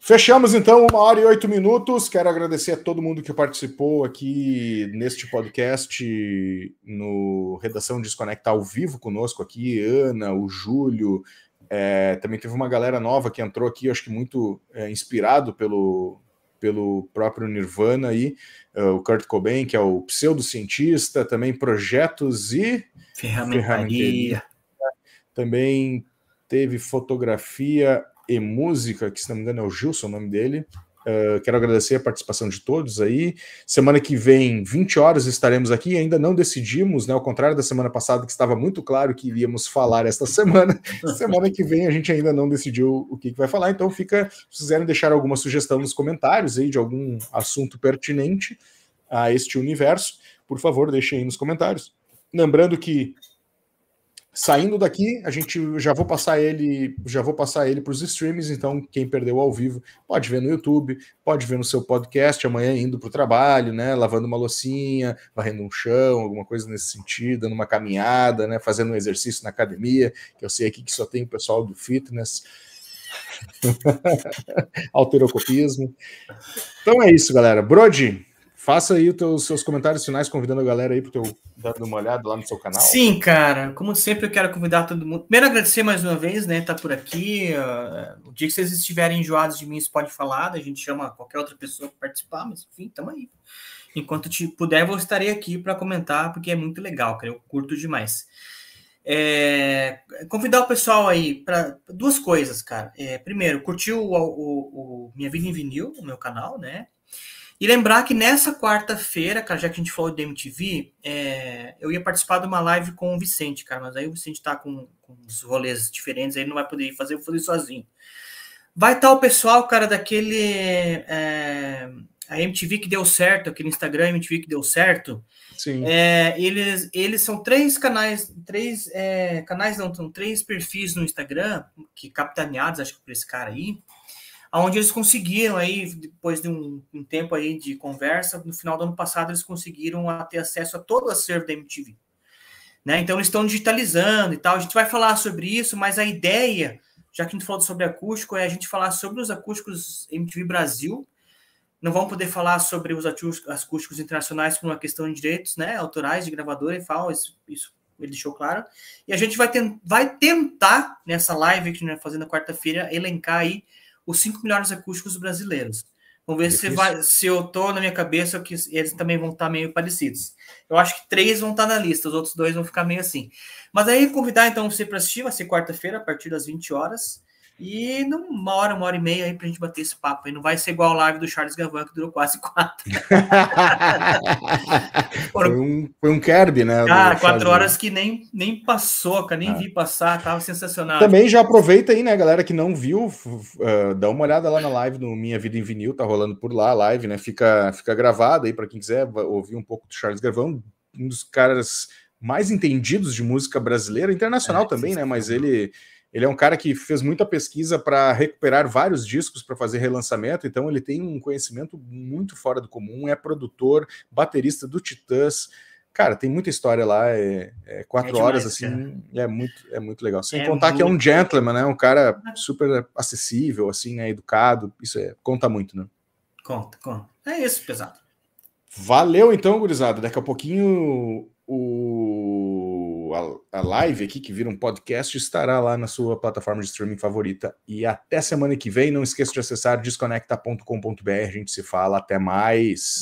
Fechamos, então, 1h08. Quero agradecer a todo mundo que participou aqui neste podcast, no Redação Desconecta ao vivo conosco aqui, Ana, o Júlio, também teve uma galera nova que entrou aqui, acho que muito inspirado pelo próprio Nirvana aí, o Kurt Cobain, que é o pseudocientista, também projetos e ferramentaria. Também teve fotografia e música, que se não me engano é o Gilson, o nome dele. Quero agradecer a participação de todos aí. Semana que vem, 20 horas, estaremos aqui. Ainda não decidimos, né? Ao contrário da semana passada, que estava muito claro que iríamos falar esta semana. Semana que vem a gente ainda não decidiu o que vai falar. Então se quiserem deixar alguma sugestão nos comentários aí de algum assunto pertinente a este universo, por favor, deixem aí nos comentários. Lembrando que Saindo daqui, a gente já vou passar ele para os streams, então quem perdeu ao vivo pode ver no YouTube, pode ver no seu podcast amanhã indo para o trabalho, né, lavando uma loucinha, varrendo um chão, alguma coisa nesse sentido, dando uma caminhada, né, fazendo um exercício na academia, que eu sei aqui que só tem o pessoal do fitness, alterocopismo. Então é isso, galera. Brody, faça aí os seus comentários finais, convidando a galera aí para eu dar uma olhada lá no seu canal. Sim, cara. Como sempre, eu quero convidar todo mundo. Primeiro, agradecer mais uma vez, né? Tá por aqui. O dia que vocês estiverem enjoados de mim, você pode falar. A gente chama qualquer outra pessoa para participar, mas enfim, tamo aí. Enquanto puder, eu estarei aqui para comentar, porque é muito legal, cara. Eu curto demais. Convidar o pessoal aí para duas coisas, cara. Primeiro, curtir o Minha Vida em Vinil, o meu canal, né? E lembrar que nessa quarta-feira, cara, já que a gente falou de MTV, eu ia participar de uma live com o Vicente, cara, mas aí o Vicente tá com uns rolês diferentes, aí não vai poder fazer, eu vou fazer sozinho. Vai estar o pessoal, cara, daquele a MTV que deu certo, aquele Instagram MTV que deu certo. Sim. Eles são três perfis no Instagram, que capitaneados, acho que por esse cara aí, onde eles conseguiram aí, depois de um tempo aí de conversa, no final do ano passado eles conseguiram ter acesso a todo o acervo da MTV. Né? Então eles estão digitalizando e tal, a gente vai falar sobre isso, mas a ideia, já que a gente falou sobre acústico, é a gente falar sobre os acústicos MTV Brasil. Não vamos poder falar sobre os acústicos internacionais por uma questão de direitos, né, autorais de gravadora e tal, isso ele deixou claro. E a gente vai tentar, nessa live que a gente vai fazer na quarta-feira, elencar aí os 5 melhores acústicos brasileiros. Vamos ver se eu tô na minha cabeça que eles também vão estar meio parecidos. Eu acho que 3 vão estar na lista, os outros 2 vão ficar meio assim. Mas aí convidar então você para assistir, vai ser quarta-feira, a partir das 20 horas. E numa hora e meia aí pra gente bater esse papo. Aí não vai ser igual a live do Charles Gavin, que durou quase 4. Foi um Kirby, né? Ah, 4 horas que nem passou, cara, nem vi passar, tava sensacional. Também já aproveita aí, né, galera que não viu, dá uma olhada lá na live no Minha Vida em Vinil, tá rolando por lá a live, né? Fica gravada aí para quem quiser ouvir um pouco do Charles Gavin, um dos caras mais entendidos de música brasileira, internacional também, né? Mas ele é um cara que fez muita pesquisa para recuperar vários discos para fazer relançamento, então ele tem um conhecimento muito fora do comum, é produtor, baterista do Titãs. Cara, tem muita história lá, 4 horas, assim, é muito legal. Sem contar que é um gentleman, né? Um cara super acessível, assim, né? Educado, isso conta muito, né? Conta. É isso, pesado. Valeu, então, gurizada. Daqui a pouquinho a live aqui, que vira um podcast, estará lá na sua plataforma de streaming favorita. E até semana que vem. Não esqueça de acessar desconecta.com.br. A gente se fala. Até mais.